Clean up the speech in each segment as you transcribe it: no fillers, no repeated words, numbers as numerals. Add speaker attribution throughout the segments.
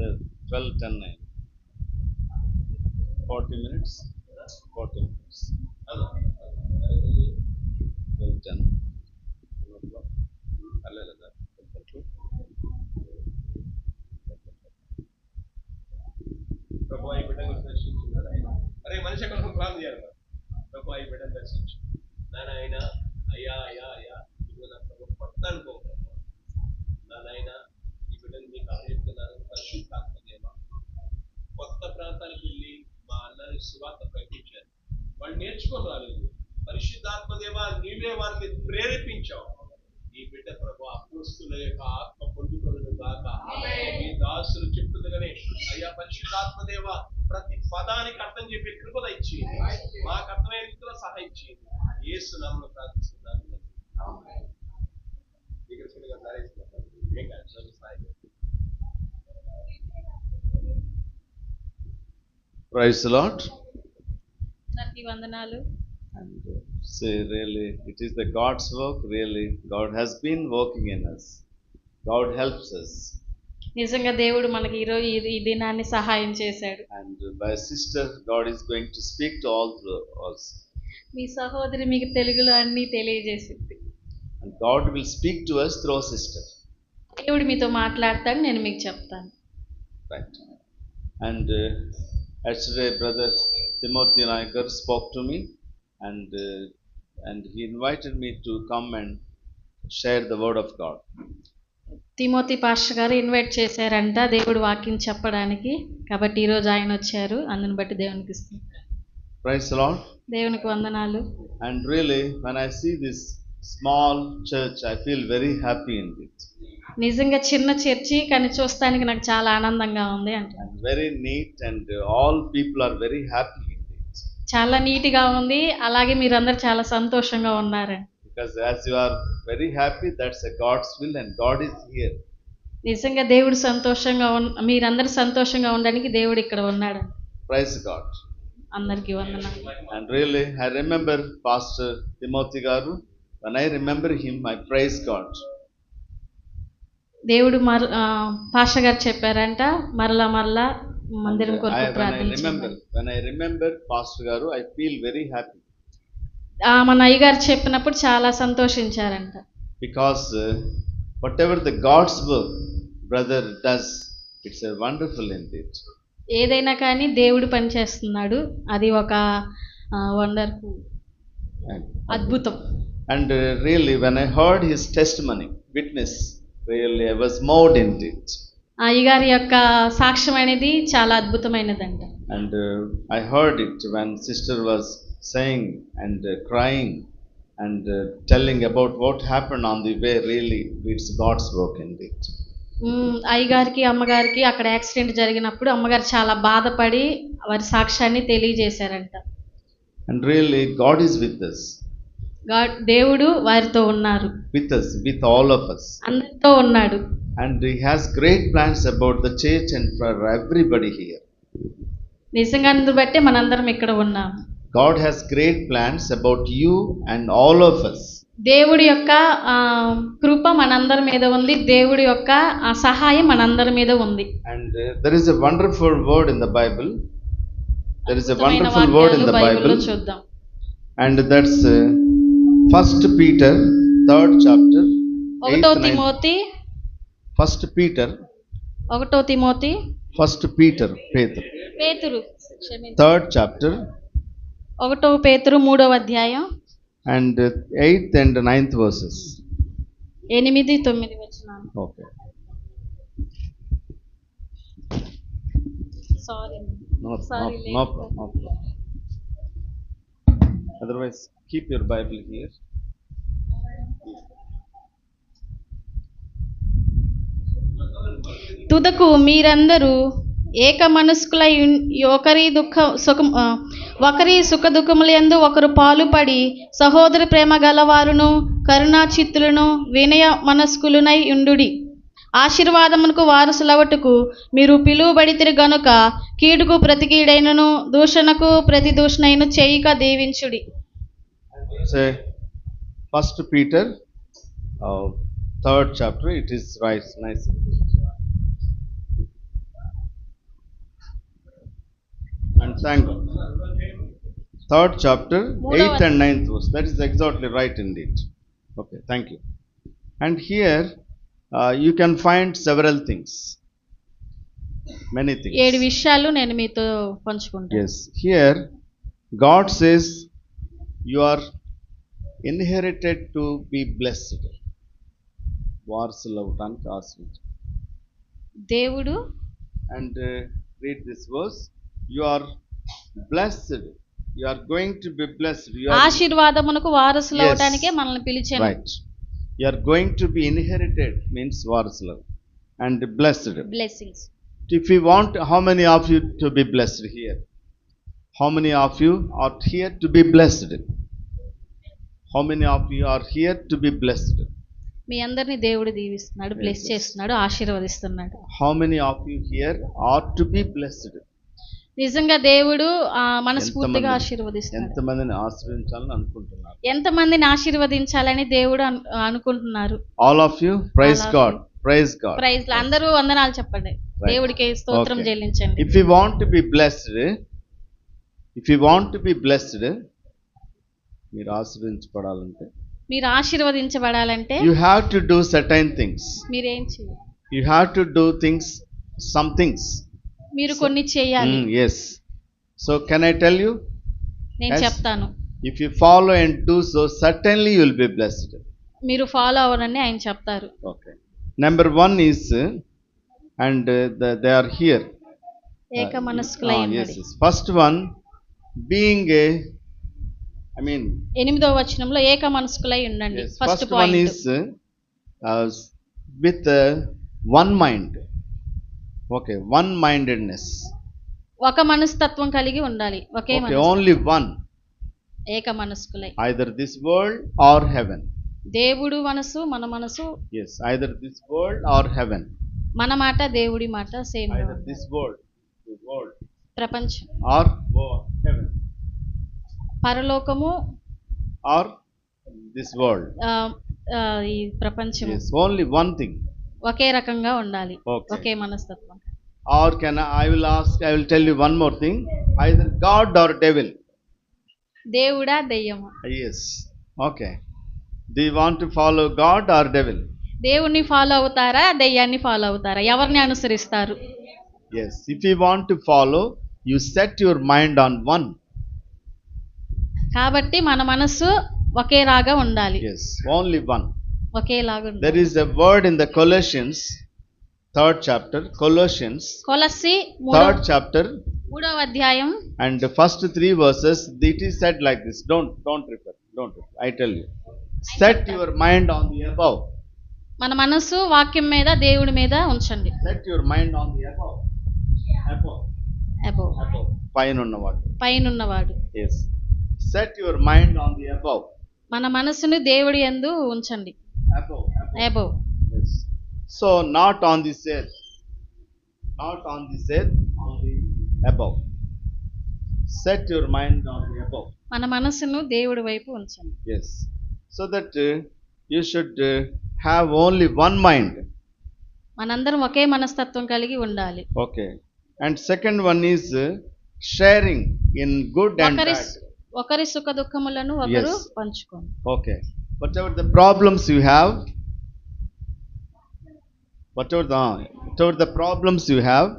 Speaker 1: Brother, 12:10. 40 minutes. 40 minutes. 12:10.
Speaker 2: ప్రభు ఈ బిడ్డను దర్శించున్నాడు ఆయన. అరే మనిషి అక్కడ ప్రార్థన చేయాలి. ప్రభు ఈ బిడ్డను దర్శించు నాయన. అయ్యా అయ్యా అయ్యా ఇదిగో నా ప్రభు కొత్త అనుభవం ప్రభు. నాయన ఈ బిడ్డను మీకు అప్పగిస్తున్నాను. పరిశుద్ధాత్మ దేవ, కొత్త ప్రాంతానికి వెళ్ళి మా అన్నని సువార్త ప్రకటించారు. వాళ్ళు నేర్చుకొని రాలేదు. పరిశుద్ధాత్మ దేవ, నీవే వారిని ప్రేరేపించావు. ఈ బిడ్డ ప్రభు అపోస్తుల యొక్క ఆత్మ పొందుకొనును గాక. మీ దాసులు చెప్తుండగానే అయ్యా పరిశుద్ధాత్మ దేవ, ప్రతి పదానికి అర్థం చెప్పే కృపద ఇచ్చి మాకు అర్థమయ్యే రీతిలో సహాయం చేయండి. యేసు నామములో ప్రార్థిస్తున్నాను.
Speaker 1: Praise the Lord.
Speaker 3: అందరికీ వందనాలు.
Speaker 1: And say really, it is the God's work. Really, God has been working in us. God helps us.
Speaker 3: నిజంగా దేవుడు మనకి ఈరోజు ఈ దినాన్ని సహాయం చేశాడు.
Speaker 1: And by sister, God is going to speak to all through us.
Speaker 3: మీ సహోదరి మీకు తెలుగులో అన్ని తెలియజేసింది.
Speaker 1: And God will speak to us through sister.
Speaker 3: దేవుడు మీతో మాట్లాడతాడు, నేను మీకు చెప్తాను.
Speaker 1: Right. And yesterday, brother Timothy Naikar spoke to me, and he invited me to come and share the word of God.
Speaker 3: Timothy pastor గారు invite చేశారంట దేవుడు వాక్యం చెప్పడానికి. కాబట్టి ఈరోజు ఆయన వచ్చారు. అందుని బట్టి దేవునికి ఇస్తాను.
Speaker 1: Praise the Lord.
Speaker 3: దేవునికి వందనాలు.
Speaker 1: And really, when I see this small church, I feel very happy in it.
Speaker 3: నిజంగా చిన్న చర్చి కానీ చూస్తానికి నాకు చాలా ఆనందంగా ఉంది అంటే.
Speaker 1: And very neat, and all people are very happy in it.
Speaker 3: చాలా నీట్గా ఉంది. అలాగే మీరందరూ చాలా సంతోషంగా ఉన్నారండి.
Speaker 1: Because as you are very happy, that's a God's will, and God is here.
Speaker 3: నిజంగా దేవుడు సంతోషంగా మీరందరూ సంతోషంగా ఉండడానికి దేవుడు ఇక్కడ ఉన్నాడు.
Speaker 1: Praise God.
Speaker 3: అందరికీ వందనాలు.
Speaker 1: And really, I remember Pastor Timothy Garu. When I remember him, I praise God.
Speaker 3: దేవుడు పాస్టర్ గారు చెప్పారంట మరలా మందిరం కొరకు ప్రార్థించండి.
Speaker 1: When I remember Pastor Garu, I feel very happy.
Speaker 3: మన అయ్యగారు చెప్పినప్పుడు చాలా సంతోషించారంట.
Speaker 1: Because whatever the God's work brother does, it's a wonderful indeed.
Speaker 3: ఏదైనా కానీ దేవుడు పని చేస్తున్నాడు. అది ఒక వండర్ఫుల్, అద్భుతం.
Speaker 1: And really, when I heard his testimony, witness, really I was moved in it.
Speaker 3: అయ్యగారి యొక్క సాక్ష్యం అనేది చాలా అద్భుతమైనదంట.
Speaker 1: And I heard it when sister was saying and crying and telling about what happened on the way. Really, it's God's work indeed.
Speaker 3: అయ్యగారికి అమ్మగారికి అక్కడ accident జరిగినప్పుడు అమ్మగారు చాలా బాధపడి వారి సాక్ష్యాన్ని తెలియజేశారంట.
Speaker 1: And really, God is with us.
Speaker 3: దేవుడు వారితో ఉన్నారు.
Speaker 1: With us, with all of us.
Speaker 3: అందరితో ఉన్నాడు.
Speaker 1: And he has great plans about the church and for everybody here.
Speaker 3: నిజంగా అందును బట్టి మనందరం ఇక్కడ ఉన్నాం.
Speaker 1: God has great plans about you and all of us.
Speaker 3: దేవుడి యొక్క కృప మనందరి మీద ఉంది. దేవుడి యొక్క సహాయం మనందరి మీద ఉంది.
Speaker 1: And there is a wonderful word in the Bible. There is a wonderful word in the Bible.
Speaker 3: చూద్దాం.
Speaker 1: And that's 1 Peter 3rd chapter.
Speaker 3: 1 Timothy
Speaker 1: 1 Peter 3rd chapter.
Speaker 3: 1 పేతురు 3వ అధ్యాయం
Speaker 1: and 8th and 9th verses.
Speaker 3: 8-9 వచనాలు.
Speaker 1: Okay. No problem. Otherwise, keep your Bible here.
Speaker 3: తుదకు మీరందరూ ఏక మనస్కులై ఒకరి సుఖ దుఃఖములందు ఒకరు పాలుపడి సహోదర ప్రేమ గలవారును కరుణా చిత్తులను వినయ మనస్కులునై ఉండుడి. ఆశీర్వాదమునకు వారసులవటకు మీరు పిలువబడితిరి గనుక కీడుకు ప్రతి కీడైనను దూషణకు ప్రతి దూషణైన చేయక దీవించుడి.
Speaker 1: Say 1 Peter 3rd chapter. It is right, nice. Thank God. Third chapter,
Speaker 3: Moodav
Speaker 1: 8th and 9th verse. That is exactly right indeed. Okay, thank you. And here you can find several things. Many
Speaker 3: 7
Speaker 1: things.
Speaker 3: విషయాలు నేను మీతో పంచుకుంటాను.
Speaker 1: Yes. Here, God says you are inherited to be blessed. వారసులు అవటానికి ఆశీర్వదించు.
Speaker 3: దేవుడు
Speaker 1: And read this verse. You are blessed. You are going to be blessed. You are
Speaker 3: ఆశీర్వాదమునకు వారసులు
Speaker 1: Yes.
Speaker 3: అవటానికే మనల్ని పిలిచాను.
Speaker 1: right. You are going to be inherited means varsala and blessed.
Speaker 3: Blessings.
Speaker 1: If you want, how many of you to be blessed here? How many of you are here to be blessed? How many of you are here to be blessed?
Speaker 3: మీ అందరిని దేవుడు దీవిస్తున్నాడు, bless చేస్తున్నాడు, ఆశీర్వదిస్తున్నాడు.
Speaker 1: How many of you here are to be blessed?
Speaker 3: నిజంగా దేవుడు మనస్ఫూర్తిగా
Speaker 1: ఎంతమంది-
Speaker 3: ఆశీర్వదిస్తున్నాడు.
Speaker 1: ఎంతమందిని ఆశీర్వదించాలని అనుకుంటున్నారు?
Speaker 3: ఎంతమందిని ఆశీర్వదించాలని దేవుడు అనుకుంటున్నారు?
Speaker 1: All of you, praise
Speaker 3: All of
Speaker 1: God. Praise God.
Speaker 3: Praise అందరూ వందనాలు చెప్పండి.
Speaker 1: Right.
Speaker 3: దేవుడికి స్తోత్రం
Speaker 1: Okay.
Speaker 3: చెల్లించండి.
Speaker 1: If you want to be blessed, మీరు ఆశీర్వదించబడాలంటే
Speaker 3: మీరు ఆశీర్వదించబడాలంటే
Speaker 1: you have to do certain things.
Speaker 3: మీరేం చేయాలి?
Speaker 1: You have to do things, some things.
Speaker 3: మీరు కొన్ని చేయాలి.
Speaker 1: Yes. So can I tell you?
Speaker 3: నేను
Speaker 1: Yes.
Speaker 3: చెప్తాను.
Speaker 1: If you follow and do so, certainly you will be blessed.
Speaker 3: మీరు follow అవ్వరని ఆయన చెప్తారు.
Speaker 1: Okay. Number one is, and they are here.
Speaker 3: ఏక మనస్కులై
Speaker 1: Yes,
Speaker 3: ఉన్నది.
Speaker 1: yes. First one, being a, I mean,
Speaker 3: 8వ వచనంలో ఏక మనస్కులై ఉండండి.
Speaker 1: yes,
Speaker 3: first
Speaker 1: first one
Speaker 3: point.
Speaker 1: is with one mind. Okay, one-mindedness.
Speaker 3: ఒక మనస్తత్వం కలిగి ఉండాలి. ఒకే
Speaker 1: Okay,
Speaker 3: మనసు.
Speaker 1: only one.
Speaker 3: ఏక మనస్కులై.
Speaker 1: Either this world or heaven.
Speaker 3: దేవుడు మనసు, మన మనసు,
Speaker 1: Yes, either this world or heaven.
Speaker 3: మన మాట దేవుడి మాట same.
Speaker 1: Either this world, the world,
Speaker 3: ప్రపంచం,
Speaker 1: or heaven,
Speaker 3: పరలోకము,
Speaker 1: or this world.
Speaker 3: ఆ, ఆ, ఈ ప్రపంచం
Speaker 1: Yes, only one thing.
Speaker 3: ఒకే రకంగా ఉండాలి.
Speaker 1: Okay.
Speaker 3: ఒకే మనస్తత్వం.
Speaker 1: Or I will tell you one more thing. Either God or devil.
Speaker 3: దేవుడా దెయ్యమా?
Speaker 1: Yes. Okay. Do you want to follow God or devil?
Speaker 3: దేవుణ్ణి ఫాలో అవుతారా, దెయ్యాన్ని ఫాలో అవుతారా? ఎవరిని అనుసరిస్తారు?
Speaker 1: Yes. If you want to follow, you set your mind on one.
Speaker 3: కాబట్టి మన మనసు ఒకేలాగా ఉండాలి.
Speaker 1: Yes. Only one.
Speaker 3: ఒకేలాగా ఉండాలి.
Speaker 1: There is a word in the Colossians, 3rd chapter. Colossians,
Speaker 3: కొలస్సి
Speaker 1: 3rd chapter,
Speaker 3: 3వ అధ్యాయం
Speaker 1: and the first 3 verses. It is said like this. Don't refer. I tell you. Set your mind on the above.
Speaker 3: మన మనసు వాక్యం మీద, దేవుడి మీద ఉంచండి.
Speaker 1: Set your mind on the above. Above.
Speaker 3: Above,
Speaker 1: పైన ఉన్నవాడు.
Speaker 3: పైనున్నవాడు.
Speaker 1: Yes. Set your mind on the above.
Speaker 3: మన మనసును దేవుడి యందు ఉంచండి.
Speaker 1: Above.
Speaker 3: Above.
Speaker 1: Yes. So not on this earth. Not on this earth, on the above. Set your mind on the above.
Speaker 3: మన మనసును దేవుడి వైపు ఉంచండి.
Speaker 1: Yes. So that you should have only one mind.
Speaker 3: మనందరం ఒకే మనస్తత్వం కలిగి ఉండాలి.
Speaker 1: Okay. And second one is sharing in good and bad.
Speaker 3: ఒకరి సుఖ దుఃఖములను ఒకరు
Speaker 1: Yes.
Speaker 3: పంచుకోండి.
Speaker 1: Okay. Whatever the problems you have, whatever the problems you have,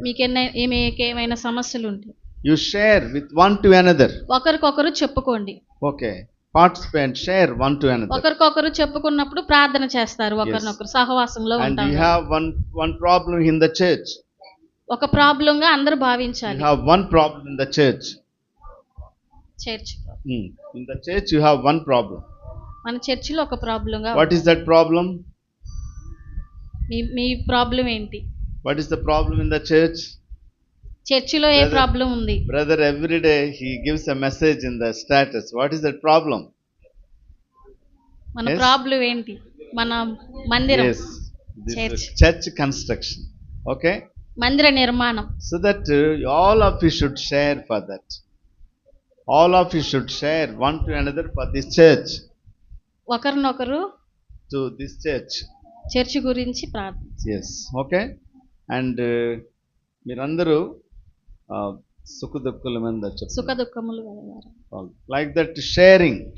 Speaker 3: మీకేమైనా సమస్యలు ఉంటే
Speaker 1: you share with one to another.
Speaker 3: ఒకరికొకరు చెప్పుకోండి.
Speaker 1: Okay. Participate, share one to another.
Speaker 3: ఒకరికొకరు చెప్పుకున్నప్పుడు ప్రార్థన చేస్తారు. ఒకరినొకరు సహవాసంలో
Speaker 1: And you
Speaker 3: ఉంటారు.
Speaker 1: have one problem in the church.
Speaker 3: ఒక ప్రాబ్లం గా అందరూ
Speaker 1: You
Speaker 3: భావించాలి.
Speaker 1: have one problem in the church.
Speaker 3: Church,
Speaker 1: In the church you have one problem.
Speaker 3: మన చర్చిలో ఒక ప్రాబ్లం గా
Speaker 1: What is that problem?
Speaker 3: Me problem ఏంటి?
Speaker 1: What is the problem in the church?
Speaker 3: చర్చిలో ఏ
Speaker 1: Brother-
Speaker 3: ప్రాబ్లం ఉంది?
Speaker 1: Brother, every day he gives a message in the status. What is that problem?
Speaker 3: మన
Speaker 1: Yes.
Speaker 3: Problem ఏంటి? మన మందిరం,
Speaker 1: Yes. This
Speaker 3: Church.
Speaker 1: is church construction. Okay?
Speaker 3: మందిర నిర్మాణం.
Speaker 1: So that all of you should share for that. All of you should share one to another for this church.
Speaker 3: ఒకరినొకరు
Speaker 1: To this church.
Speaker 3: Church గురించి ప్రార్థన.
Speaker 1: Yes. Okay? And మీరందరూ సుఖ దుఃఖుల మీద
Speaker 3: సుఖ దుఃఖములు గలవారు.
Speaker 1: లైక్ దట్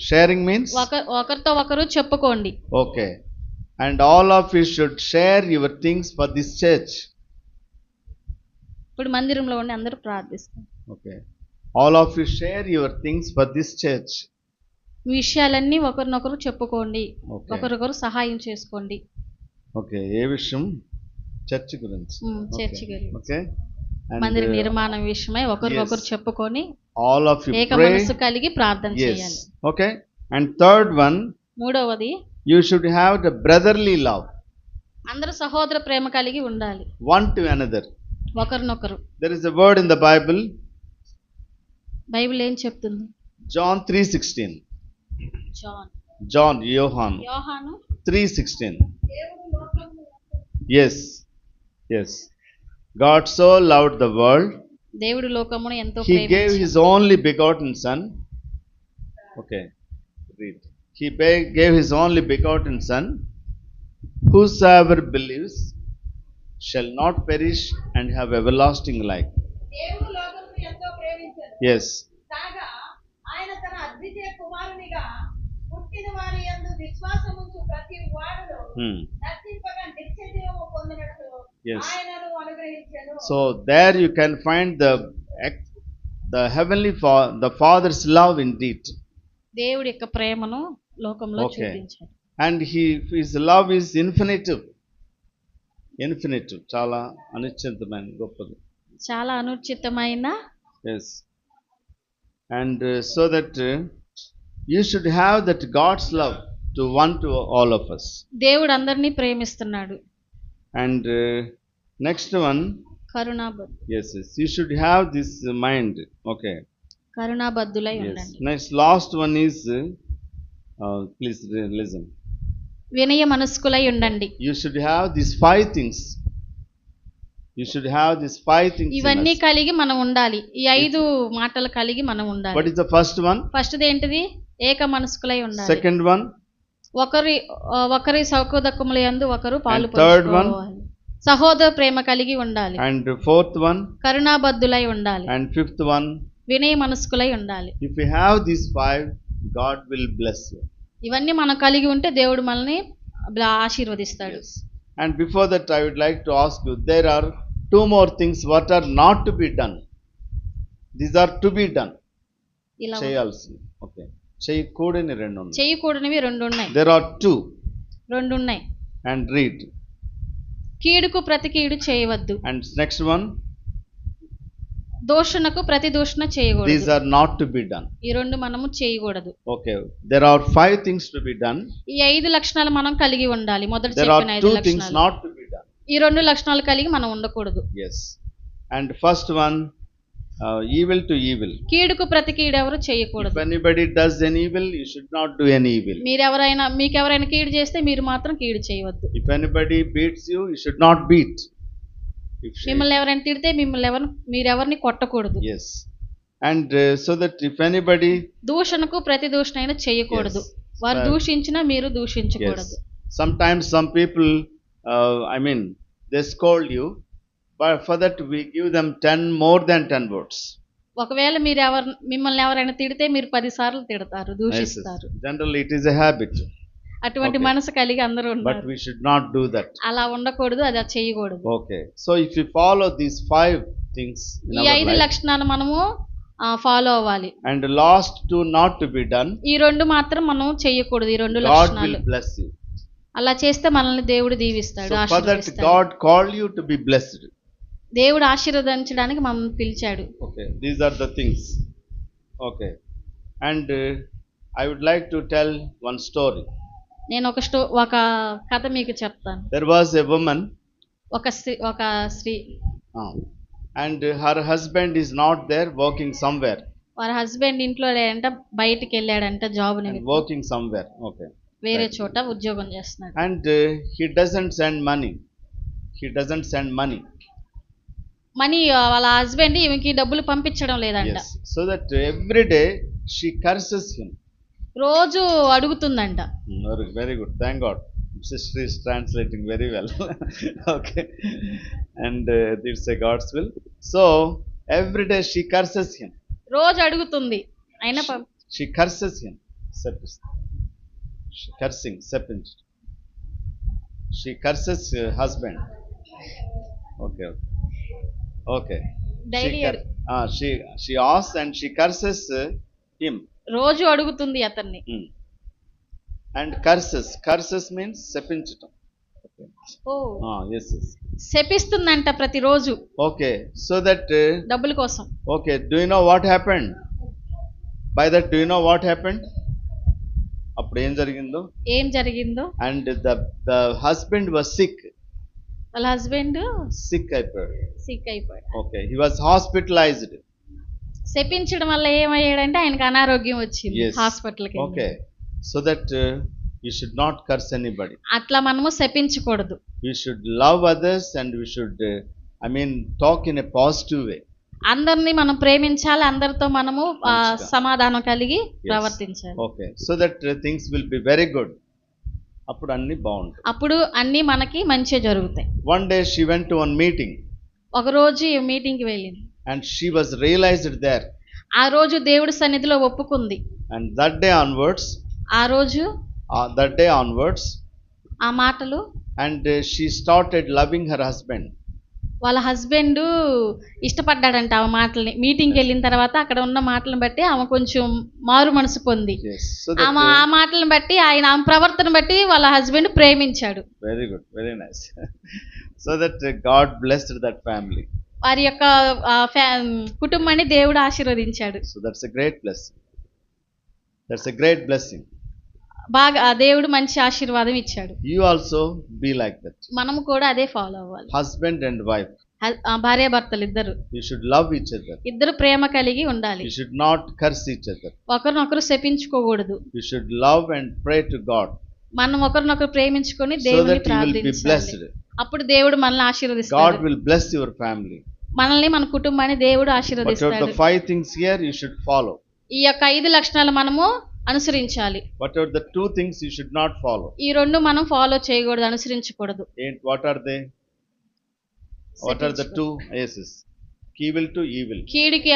Speaker 1: షేరింగ్ మీన్స్
Speaker 3: ఒకరితో ఒకరు చెప్పుకోండి.
Speaker 1: okay, and all of you should share your things for this church.
Speaker 3: ఇప్పుడు మందిరంలో ఉండి అందరూ ప్రార్థిస్తారు.
Speaker 1: okay, all of you share your things for this church.
Speaker 3: మీ విషయాలన్నీ ఒకరినొకరు చెప్పుకోండి.
Speaker 1: okay,
Speaker 3: ఒకరికొకరు సహాయం చేసుకోండి.
Speaker 1: okay, ఏ విషయం? చర్చ్ గురించి.
Speaker 3: చర్చి గురించి.
Speaker 1: okay, and
Speaker 3: మందిర నిర్మాణం విషయమై ఒకరికొకరు చెప్పుకొని
Speaker 1: all of you
Speaker 3: ఏక
Speaker 1: pray.
Speaker 3: మనసు కలిగి ప్రార్థన చేయాలి.
Speaker 1: yes, okay, and third one,
Speaker 3: మూడవది
Speaker 1: you should have the brotherly love
Speaker 3: అందరూ సహోదర ప్రేమ కలిగి ఉండాలి
Speaker 1: one to another.
Speaker 3: ఒకరినొకరు.
Speaker 1: There is a word in the Bible,
Speaker 3: Bible ఏం చెప్తుంది?
Speaker 1: John 3:16. Yohan 3:16. yes, God so loved the world,
Speaker 3: దేవుడు లోకమును ఎంతో
Speaker 1: he gave
Speaker 3: ప్రేమించాడు.
Speaker 1: his only begotten son. okay, read. He gave his only begotten son, whosoever believes shall not perish and have everlasting life.
Speaker 4: దేవుడు లోకమును ఎంతో ప్రేమించాడు.
Speaker 1: yes,
Speaker 4: కాగా ఆయన తన అద్వితీయ కుమారునిగా పుట్టిన వారి యందు విశ్వాసముంచు ప్రతి వాడును నశింపగా నిత్య జీవము పొందునట్లు
Speaker 1: Yes.
Speaker 4: ఆయనను అనుగ్రహించెను.
Speaker 1: so there you can find the heavenly the father's love indeed,
Speaker 3: దేవుడి యొక్క ప్రేమను లోకంలో
Speaker 1: Okay.
Speaker 3: చూపించాడు.
Speaker 1: and his love is infinite, చాలా అనిశ్చితమైన గొప్పది.
Speaker 3: చాలా అనుచితమైన
Speaker 1: yes, and so that you should have that God's love to all of us.
Speaker 3: దేవుడు అందరినీ ప్రేమిస్తున్నాడు.
Speaker 1: and next one,
Speaker 3: కరుణాబద్ధ
Speaker 1: yes, you should have this mind. okay,
Speaker 3: కరుణాబద్ధులై
Speaker 1: yes,
Speaker 3: ఉండండి.
Speaker 1: next last one is please listen.
Speaker 3: వినయ మనస్కులై ఉండండి.
Speaker 1: You should have these 5 things. in
Speaker 3: ఇవన్నీ
Speaker 1: us.
Speaker 3: కలిగి మనం ఉండాలి. ఈ 5 మాటలు కలిగి మనం ఉండాలి.
Speaker 1: What is the first one?
Speaker 3: First ఏంటిది? ఏక మనస్కులై ఉండాలి.
Speaker 1: Second one?
Speaker 3: ఒకరి సౌకదక్కముల యందు ఒకరు పాలు
Speaker 1: And third one?
Speaker 3: పంచుకోవాలి. సహోదర ప్రేమ కలిగి ఉండాలి.
Speaker 1: And fourth one?
Speaker 3: కరుణాబద్ధులై ఉండాలి.
Speaker 1: And fifth one?
Speaker 3: వినయ మనస్కులై ఉండాలి.
Speaker 1: If you have these 5, God will bless you.
Speaker 3: ఇవన్నీ మనం కలిగి ఉంటే దేవుడు మనల్ని ఆశీర్వదిస్తాడు.
Speaker 1: Yes. And before that, I would like to ask you, there are 2 more things what are not to be done. These are to be done.
Speaker 3: ఇలా
Speaker 1: చేయాల్సింది. okay, చేయకూడని 2 ఉన్నాయి.
Speaker 3: చేయకూడనివి 2 ఉన్నాయి.
Speaker 1: There are 2.
Speaker 3: 2 ఉన్నాయి.
Speaker 1: And read.
Speaker 3: కీడుకు ప్రతి కీడు చేయవద్దు.
Speaker 1: And next one?
Speaker 3: దూషణకు ప్రతి దూషణ చేయకూడదు.
Speaker 1: These are not to be done.
Speaker 3: ఈ 2 మనము చేయకూడదు.
Speaker 1: okay, there are 5 things to be done.
Speaker 3: ఈ 5 లక్షణాలు మనం కలిగి ఉండాలి. మొదట
Speaker 1: There
Speaker 3: చెప్పిన
Speaker 1: are
Speaker 3: 5
Speaker 1: 2 things
Speaker 3: లక్షణాలు.
Speaker 1: not to be done.
Speaker 3: ఈ 2 లక్షణాలు కలిగి మనం ఉండకూడదు.
Speaker 1: yes, and first one, evil to evil.
Speaker 3: కీడుకు ప్రతి కీడు ఎవరు
Speaker 1: If
Speaker 3: చేయకూడదు.
Speaker 1: anybody does an evil, you should not do any evil.
Speaker 3: మీకెవరైనా కీడు చేస్తే మీరు మాత్రం కీడు చేయవద్దు.
Speaker 1: If anybody beats you, you should not beat.
Speaker 3: మిమ్మల్ని ఎవరైనా తిడితే మీరెవరిని కొట్టకూడదు.
Speaker 1: yes, and so that if anybody,
Speaker 3: దూషణకు ప్రతి దూషణ అయినా చేయకూడదు.
Speaker 1: Yes.
Speaker 3: వారు దూషించినా మీరు దూషించకూడదు.
Speaker 1: yes, sometimes some people, they scold you, but for that we give them more than 10 words.
Speaker 3: ఒకవేళ మిమ్మల్ని ఎవరైనా తిడితే మీరు 10 సార్లు తిడతారు, దూషిస్తారు.
Speaker 1: Generally it is a habit.
Speaker 3: అటువంటి
Speaker 1: Okay.
Speaker 3: మనసు కలిగి అందరూ
Speaker 1: But
Speaker 3: ఉన్నారు.
Speaker 1: we should not do that.
Speaker 3: అలా ఉండకూడదు, అది చేయకూడదు.
Speaker 1: okay, so if you follow these 5 things in
Speaker 3: ఈ
Speaker 1: our
Speaker 3: 5
Speaker 1: life,
Speaker 3: లక్షణాలు మనము ఫాలో అవ్వాలి.
Speaker 1: and the last 2 not to be done,
Speaker 3: ఈ 2 మాత్రం మనం చేయకూడదు. ఈ 2
Speaker 1: God
Speaker 3: లక్షణాలు.
Speaker 1: will bless you.
Speaker 3: అలా చేస్తే మనల్ని దేవుడు దీవిస్తాడు,
Speaker 1: So for that,
Speaker 3: ఆశీర్వదిస్తాడు.
Speaker 1: God called you to be blessed.
Speaker 3: దేవుడు ఆశీర్వదించడానికి మనల్ని పిలిచాడు.
Speaker 1: okay, these are the things. okay, and I would like to tell one story.
Speaker 3: నేను ఒక కథ మీకు చెప్తాను.
Speaker 1: There was a woman,
Speaker 3: ఒక స్త్రీ
Speaker 1: and her husband is not there, working somewhere.
Speaker 3: వారి హస్బెండ్ ఇంట్లో లేదంట, బయటికి వెళ్ళాడంట జాబ్
Speaker 1: and
Speaker 3: నిమిత్తం.
Speaker 1: working somewhere. okay,
Speaker 3: వేరే చోట ఉద్యోగం చేస్తున్నాడు.
Speaker 1: and he doesn't send money.
Speaker 3: Money వాళ్ళ హస్బెండ్ ఈమెకి డబ్బులు పంపించడం లేదంట.
Speaker 1: yes, so that every day she curses him.
Speaker 3: రోజు అడుగుతుందంట.
Speaker 1: very good, thank God. Sister is translating very well. okay, and it's a God's will. So Every day she curses him.
Speaker 3: రోజు అడుగుతుంది అయినా
Speaker 1: She curses him. She cursing, sepinch. She curses her husband. Okay. Okay.
Speaker 3: Daily
Speaker 1: She asks and she curses him.
Speaker 3: రోజు అడుగుతుంది అతన్ని.
Speaker 1: And curses means sepinchtam.
Speaker 3: Oh
Speaker 1: Yes.
Speaker 3: శపిస్తుందంట ప్రతిరోజు.
Speaker 1: Okay, so that
Speaker 3: డబ్బుల కోసం.
Speaker 1: okay, do you know what happened? By that, do you know what happened? అప్పుడు ఏం జరిగిందో?
Speaker 3: ఏం జరిగిందో?
Speaker 1: And the husband was sick.
Speaker 3: వాళ్ళ హస్బెండ్
Speaker 1: సిక్ అయిపోయాడు. Okay, he was hospitalized.
Speaker 3: శపించడం వల్ల ఏమయ్యాడంటే ఆయనకు అనారోగ్యం వచ్చింది.
Speaker 1: Yes.
Speaker 3: హాస్పిటల్కి.
Speaker 1: Okay, so that you should not curse anybody.
Speaker 3: అట్లా మనము శపించకూడదు.
Speaker 1: We should love others and we should talk in a positive way.
Speaker 3: అందరిని మనం ప్రేమించాలి, అందరితో మనము సమాధానం కలిగి ప్రవర్తించాలి.
Speaker 1: Okay, so that things will be very good. అప్పుడు అన్ని బాగుంటాయి.
Speaker 3: అప్పుడు అన్ని మనకి మంచి జరుగుతాయి.
Speaker 1: One day she went to one meeting.
Speaker 3: ఒక రోజు మీటింగ్ కి వెళ్ళింది.
Speaker 1: And she was realized there.
Speaker 3: ఆ రోజు దేవుడి సన్నిధిలో ఒప్పుకుంది.
Speaker 1: And that day onwards.
Speaker 3: ఆ మాటలు.
Speaker 1: And she started loving her husband.
Speaker 3: వాళ్ళ హస్బెండ్ ఇష్టపడ్డాడంట ఆ మాటల్ని. మీటింగ్కి వెళ్ళిన తర్వాత అక్కడ ఉన్న మాటలను బట్టి ఆమె కొంచెం మారు మనసు పొంది ఆమె ఆ మాటలను బట్టి ఆమె ప్రవర్తన బట్టి వాళ్ళ హస్బెండ్ ప్రేమించాడు.
Speaker 1: Very good, very nice. So that God blessed that family.
Speaker 3: వారి యొక్క కుటుంబాన్ని దేవుడు ఆశీర్వదించాడు.
Speaker 1: So that's a great blessing. That's a great blessing.
Speaker 3: బాగా దేవుడు మంచి ఆశీర్వాదం ఇచ్చాడు.
Speaker 1: You also be like that.
Speaker 3: మనము కూడా అదే ఫాలో అవ్వాలి.
Speaker 1: Husband and wife.
Speaker 3: భార్య భర్తలు ఇద్దరు.
Speaker 1: You should love each other.
Speaker 3: ఇద్దరు ప్రేమ కలిగి ఉండాలి.
Speaker 1: You should not curse each other.
Speaker 3: ఒకరినొకరు శపించుకోకూడదు.
Speaker 1: You should love and pray to God.
Speaker 3: మనం ఒకరినొకరు ప్రేమించుకొని దేవుని ప్రార్థించాలి. అప్పుడు దేవుడు మనల్ని ఆశీర్వదిస్తాడు.
Speaker 1: God will bless your family.
Speaker 3: మనల్ని మన కుటుంబాన్ని దేవుడు ఆశీర్వదిస్తాడు.
Speaker 1: But the 5 things here you should follow.
Speaker 3: ఈ యొక్క 5 లక్షణాలు మనము అనుసరించాలి.
Speaker 1: What are the 2 things you should not follow?
Speaker 3: ఈ రెండు మనం ఫాలో చేయకూడదు, అనుసరించకూడదు.
Speaker 1: What are they? What are the 2? Yes. Evil to evil.
Speaker 3: కీడుకి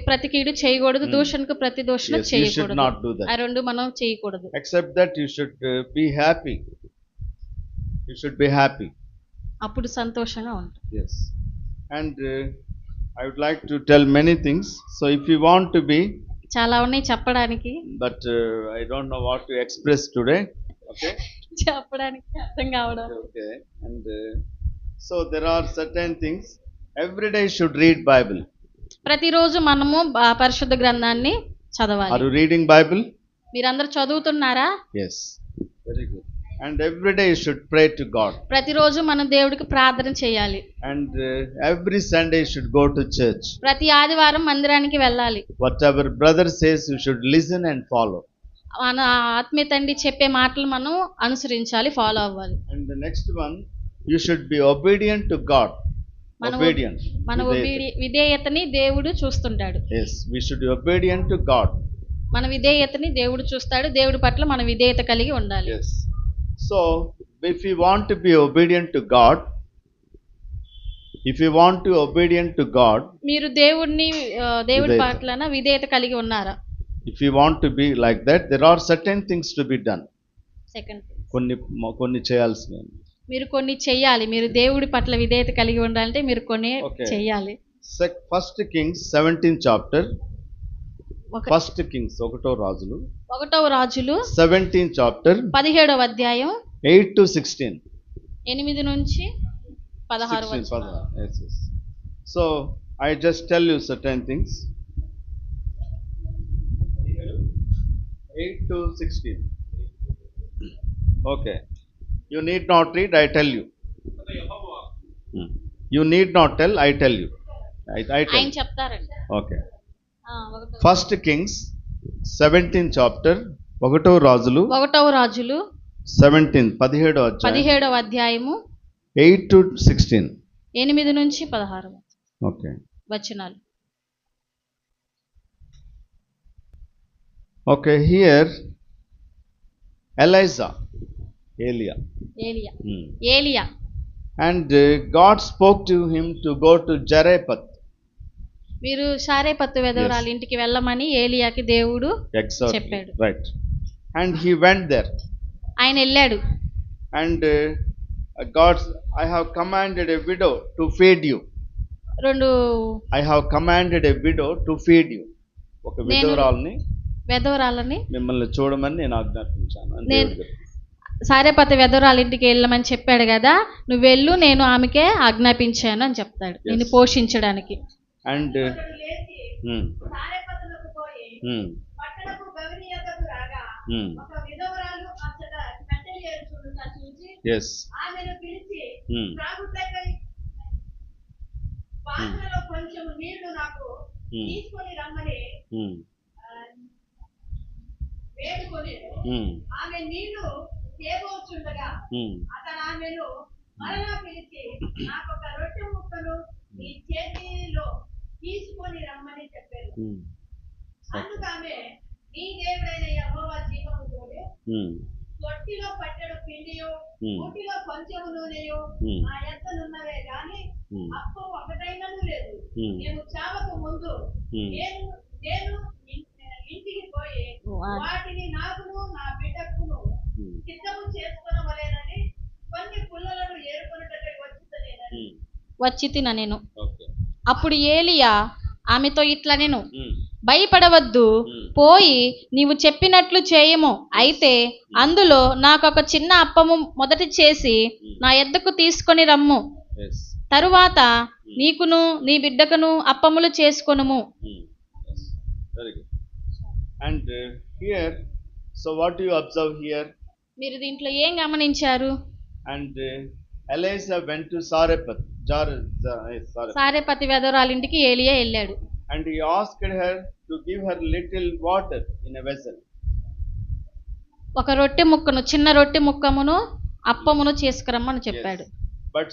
Speaker 3: ప్రతి కీడు చేయకూడదు, దూషణకు ప్రతి దూషణ చేయకూడదు.
Speaker 1: You should not do that.
Speaker 3: ఆ రెండు మనం చేయకూడదు.
Speaker 1: Except that you should be happy. You should be happy.
Speaker 3: అప్పుడు సంతోషంగా ఉంటాం.
Speaker 1: Yes. And I would like to tell many things. So if you want to be,
Speaker 3: చాలా ఉన్నాయి చెప్పడానికి,
Speaker 1: but I don't know what to express today. Okay.
Speaker 3: చెప్పడానికి అర్థం కావడం.
Speaker 1: Okay. And so there are certain things. Every day you should read Bible.
Speaker 3: ప్రతిరోజు మనము పరిశుద్ధ గ్రంథాన్ని చదవాలి.
Speaker 1: Are you reading Bible?
Speaker 3: మీరందరూ చదువుతున్నారా?
Speaker 1: Yes. Very good. And every day you should pray to God.
Speaker 3: ప్రతిరోజు మనం దేవుడికి ప్రార్థన చేయాలి.
Speaker 1: And every Sunday you should go to church.
Speaker 3: ప్రతి ఆదివారం మందిరానికి వెళ్ళాలి.
Speaker 1: Whatever brother says you should listen and follow.
Speaker 3: మన ఆత్మీయ తండ్రి చెప్పే మాటలు మనం అనుసరించాలి, ఫాలో అవ్వాలి.
Speaker 1: And the next one, you should be obedient to God. Obedient.
Speaker 3: మన విధేయతని దేవుడు చూస్తుంటాడు.
Speaker 1: Yes, we should be obedient to God.
Speaker 3: మన విధేయతని దేవుడు చూస్తాడు. దేవుడి పట్ల మన విధేయత కలిగి ఉండాలి.
Speaker 1: Yes. So, if you want to be obedient to God,
Speaker 3: మీరు దేవుడి పట్ల విధేయత కలిగి ఉన్నారా?
Speaker 1: If you want to be like that, there are certain things to be done.
Speaker 3: Second.
Speaker 1: కొన్ని చేయాల్సినవి.
Speaker 3: మీరు కొన్ని చేయాలి. మీరు దేవుడి పట్ల విధేయత కలిగి ఉండాలంటే మీరు కొన్ని చేయాలి.
Speaker 1: First Kings 17th chapter. First Kings, ఒకటో రాజులు 17th chapter
Speaker 3: 17వ అధ్యాయం
Speaker 1: 8 to 16.
Speaker 3: 8 నుంచి 16 వరకు.
Speaker 1: Yes. So I just tell you certain things. 8 to 16. Okay. You need not read, I tell you. You need not tell, I tell you. I tell.
Speaker 3: ఆయన చెప్తారండి.
Speaker 1: Okay. First Kings 17th chapter, ఒకటవ రాజులు 17వ
Speaker 3: అధ్యాయము
Speaker 1: 8 to 16.
Speaker 3: 8 నుంచి 16.
Speaker 1: Okay.
Speaker 3: వచనాలు.
Speaker 1: Okay, here Elia. And God spoke to him to go to Zarephath.
Speaker 3: మీరు సారేపత్తు వెధవరాలి ఇంటికి వెళ్ళమని ఏలియాకి దేవుడు
Speaker 1: Exactly.
Speaker 3: చెప్పాడు.
Speaker 1: Right. And he went there.
Speaker 3: ఆయన వెళ్ళాడు.
Speaker 1: And I have commanded a widow to feed you.
Speaker 3: రెండు
Speaker 1: I have commanded a widow to feed you. ఒక విధవరాల్ని
Speaker 3: వెధవరాలని
Speaker 1: మిమ్మల్ని చూడమని నేను ఆజ్ఞాపించాను అని
Speaker 3: నేను
Speaker 1: దేవుడు చెప్పాడు.
Speaker 3: సారేపత్త వెధవరాలి ఇంటికి వెళ్ళమని చెప్పాడు కదా, నువ్వు వెళ్ళు, నేను ఆమెకే ఆజ్ఞాపించాను అని చెప్తాడు, నిన్ను పోషించడానికి.
Speaker 1: And
Speaker 4: అతడు లేచి సారెపతులకు పోయి పట్టణపు గవిని యొద్దకు రాగా ఒక విధవరాలు అచ్చట కట్టెలు ఏరుచుండుట చూసి
Speaker 1: yes.
Speaker 4: ఆమెను పిలిచి త్రాగుటకై పాత్రలో కొంచెం నీళ్లు నాకు తీసుకొని రమ్మని వేడుకొని ఆమె నీళ్లు తేబోచుండగా అతడు ఆమెను మరలా పిలిచి నాకొక రొట్టె ముక్కను నీ చేతిలో తీసుకొని రమ్మని చెప్పారు. అందుకు ఆమె నీ దేవుడైన యెహోవా జీవము తోడు తొట్టిలో పట్టెడు పిండియు ఊటిలో కొంచెము నూనెయు నా యొద్దనున్నవే గాని అప్పు ఒకటైనను లేదు. నేను చావక ముందు నేను ఇంటికి పోయి వాటిని నాకును నా బిడ్డకును సిద్ధము చేసుకొనవలెనని కొన్ని పుల్లలను ఏరుకొనుటకై
Speaker 3: వచ్చి తిన నేను. అప్పుడు ఏలియా ఆమెతో ఇట్లా నేను భయపడవద్దు, పోయి నీవు చెప్పినట్లు చేయము. అయితే అందులో నాకొక చిన్న అప్పము మొదట చేసి నా యొద్దకు తీసుకొని రమ్ము. తరువాత నీకును నీ బిడ్డకును అప్పములు చేసుకొనుము.
Speaker 1: And here, so what do you observe here?
Speaker 3: మీరు దీంట్లో ఏం గమనించారు?
Speaker 1: And Elisha went to Sarepta.
Speaker 3: Sarepathi వెధవరాలింటికి ఏలియా వెళ్ళాడు.
Speaker 1: And he asked her to give her little water in a vessel.
Speaker 3: ఒక రొట్టె ముక్కను, చిన్న రొట్టె ముక్కమును అప్పమును చేసుకురమ్మని చెప్పాడు.
Speaker 1: But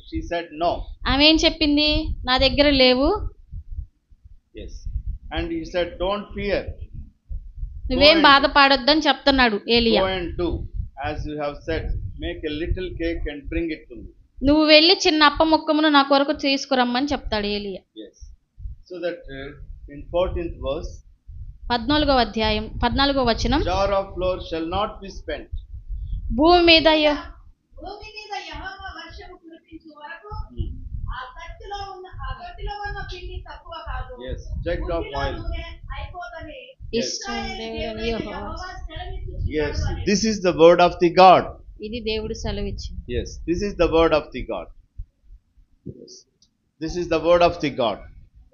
Speaker 1: she said no.
Speaker 3: ఆమె ఏం చెప్పింది? నా దగ్గర లేవు.
Speaker 1: Yes. And he said, don't fear.
Speaker 3: నువ్వేం బాధపడొద్దని చెప్తున్నాడు ఏలియా.
Speaker 1: Go and do as you have said. Make a little cake and bring it to me.
Speaker 3: నువ్వు వెళ్ళి చిన్న అప్ప ముక్కమును నా కొరకు తీసుకురమ్మని చెప్తాడు ఏలియా.
Speaker 1: Yes. So that in 14th verse,
Speaker 3: 14వ అధ్యాయం 14వ వచనం,
Speaker 1: jar of flour shall not be spent.
Speaker 3: భూమి మీద
Speaker 4: యెహోవా వర్షము కురిపించు వరకు ఆ తొట్టిలో ఉన్న పిండి తక్కువ కాదు.
Speaker 1: Yes. Jug of oil.
Speaker 4: అయిపోదని
Speaker 3: ఇశ్రాయేలు యెహోవా
Speaker 4: సెలవిచ్చుచున్నాడు.
Speaker 1: Yes. This is the word of the God.
Speaker 3: ఇది దేవుడు సెలవిచ్చింది.
Speaker 1: Yes. This is the word of the God. Yes. This is the word of the God.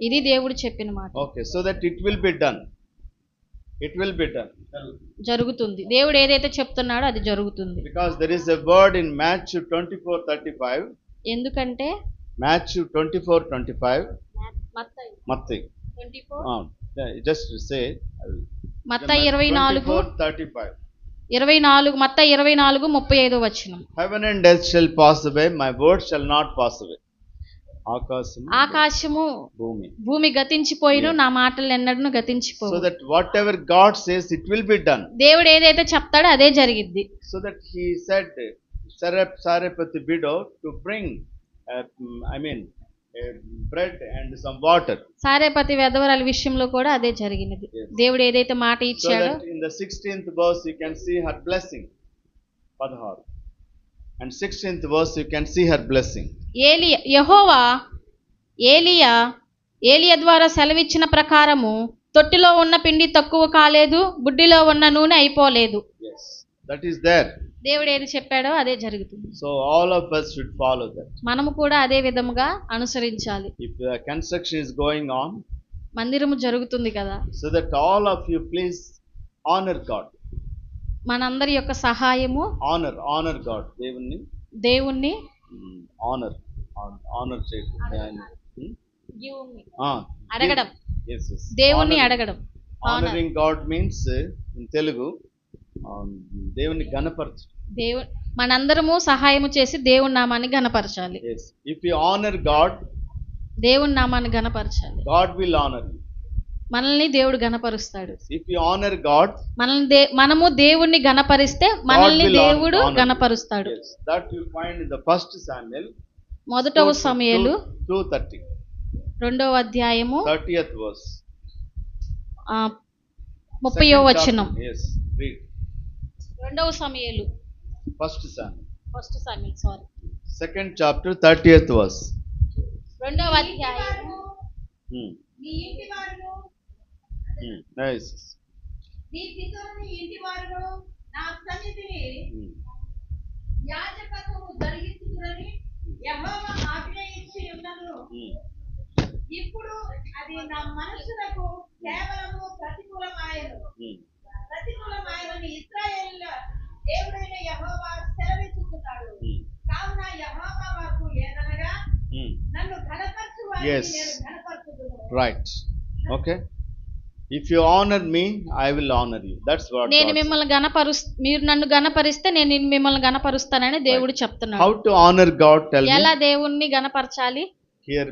Speaker 3: ఇది దేవుడు చెప్పిన మాట.
Speaker 1: Okay. So that it will be done. It will be done.
Speaker 3: జరుగుతుంది. దేవుడు ఏదైతే చెప్తున్నాడో అది జరుగుతుంది.
Speaker 1: Because there is a word in Matthew 24:35.
Speaker 3: ఎందుకంటే
Speaker 1: Matthew 24:25. Matthew
Speaker 3: 24.
Speaker 1: Just say.
Speaker 3: మత్తయి
Speaker 1: 24:35.
Speaker 3: 24 మత్తయి 24:35 వచనం.
Speaker 1: Heaven and earth shall pass away, my word shall not pass away.
Speaker 3: ఆకాశము భూమి గతించిపోయిను, నా మాటలు ఎన్నడూ గతించిపోవు.
Speaker 1: So that whatever God says, it will be done.
Speaker 3: దేవుడు ఏదైతే చెప్తాడో అదే జరిగిద్ది.
Speaker 1: So that he said Sarepta widow to bring bread and some water.
Speaker 3: Sarepathi వెధవరాలి విషయంలో కూడా అదే జరిగినది. దేవుడు ఏదైతే మాట ఇచ్చాడో.
Speaker 1: So that in the 16th verse you can see her blessing. 16. And 16th verse you can see her blessing.
Speaker 3: యెహోవా ఏలియా ద్వారా సెలవిచ్చిన ప్రకారము తొట్టిలో ఉన్న పిండి తక్కువ కాలేదు, బుడ్డిలో ఉన్న నూనె అయిపోలేదు.
Speaker 1: Yes, that is there.
Speaker 3: దేవుడు ఏది చెప్పాడో అదే జరుగుతుంది.
Speaker 1: So all of us should follow that.
Speaker 3: మనము కూడా అదే విధముగా అనుసరించాలి.
Speaker 1: If the construction is going on,
Speaker 3: మందిరము జరుగుతుంది కదా,
Speaker 1: so that all of you please honor God.
Speaker 3: మనందరి యొక్క సహాయము
Speaker 1: honor God. దేవుణ్ణి honor చేయడం.
Speaker 3: అడగడం.
Speaker 1: Yes.
Speaker 3: దేవుణ్ణి అడగడం.
Speaker 1: Honoring God means in Telugu దేవుని గణపరచడం.
Speaker 3: మనందరము సహాయము చేసి దేవుని నామాన్ని గణపరచాలి.
Speaker 1: Yes. If you honor God,
Speaker 3: దేవుని నామాన్ని గణపరచాలి.
Speaker 1: God will honor you.
Speaker 3: మనల్ని దేవుడు గణపరుస్తాడు.
Speaker 1: If you honor God,
Speaker 3: మనము దేవుణ్ణి గణపరిస్తే మనల్ని దేవుడు గణపరుస్తాడు.
Speaker 1: Yes. That you find in the 1 Samuel.
Speaker 3: మొదటవ సమూయేలు
Speaker 1: 2:30.
Speaker 3: 2వ అధ్యాయము
Speaker 1: 30th verse.
Speaker 3: 30వ
Speaker 1: Second
Speaker 3: వచనం.
Speaker 1: chapter. Yes, read.
Speaker 3: 2వ సమూయేలు.
Speaker 1: First Samuel.
Speaker 3: Sorry.
Speaker 1: Second chapter, 30th verse.
Speaker 3: 2వ అధ్యాయము.
Speaker 4: నీ ఇంటి వారును
Speaker 1: Nice.
Speaker 4: నీ పితరుని ఇంటి వారును నా సన్నిధిని యాజకత్వము జరిగించుకుని యెహోవా ఆజ్ఞయించి ఉన్నను. ఇప్పుడు అది నా మనస్సులకు కేవలము ప్రతికూలమాయనని ఇశ్రాయేలుల దేవుడైన యెహోవా సెలవిచ్చుచున్నాడు. కావున యెహోవా వాక్కు ఏదనగా నన్ను ఘనపరచు వారిని నేను ఘనపరచుదును.
Speaker 1: Right. Okay. If you honor me, I will honor you. That's what
Speaker 3: నేను
Speaker 1: God
Speaker 3: మిమ్మల్ని మీరు నన్ను గణపరిస్తే నేను మిమ్మల్ని గణపరుస్తానని దేవుడు
Speaker 1: said.
Speaker 3: చెప్తున్నాడు.
Speaker 1: How to honor God? Tell me.
Speaker 3: ఎలా దేవుణ్ణి గణపరచాలి?
Speaker 1: Here,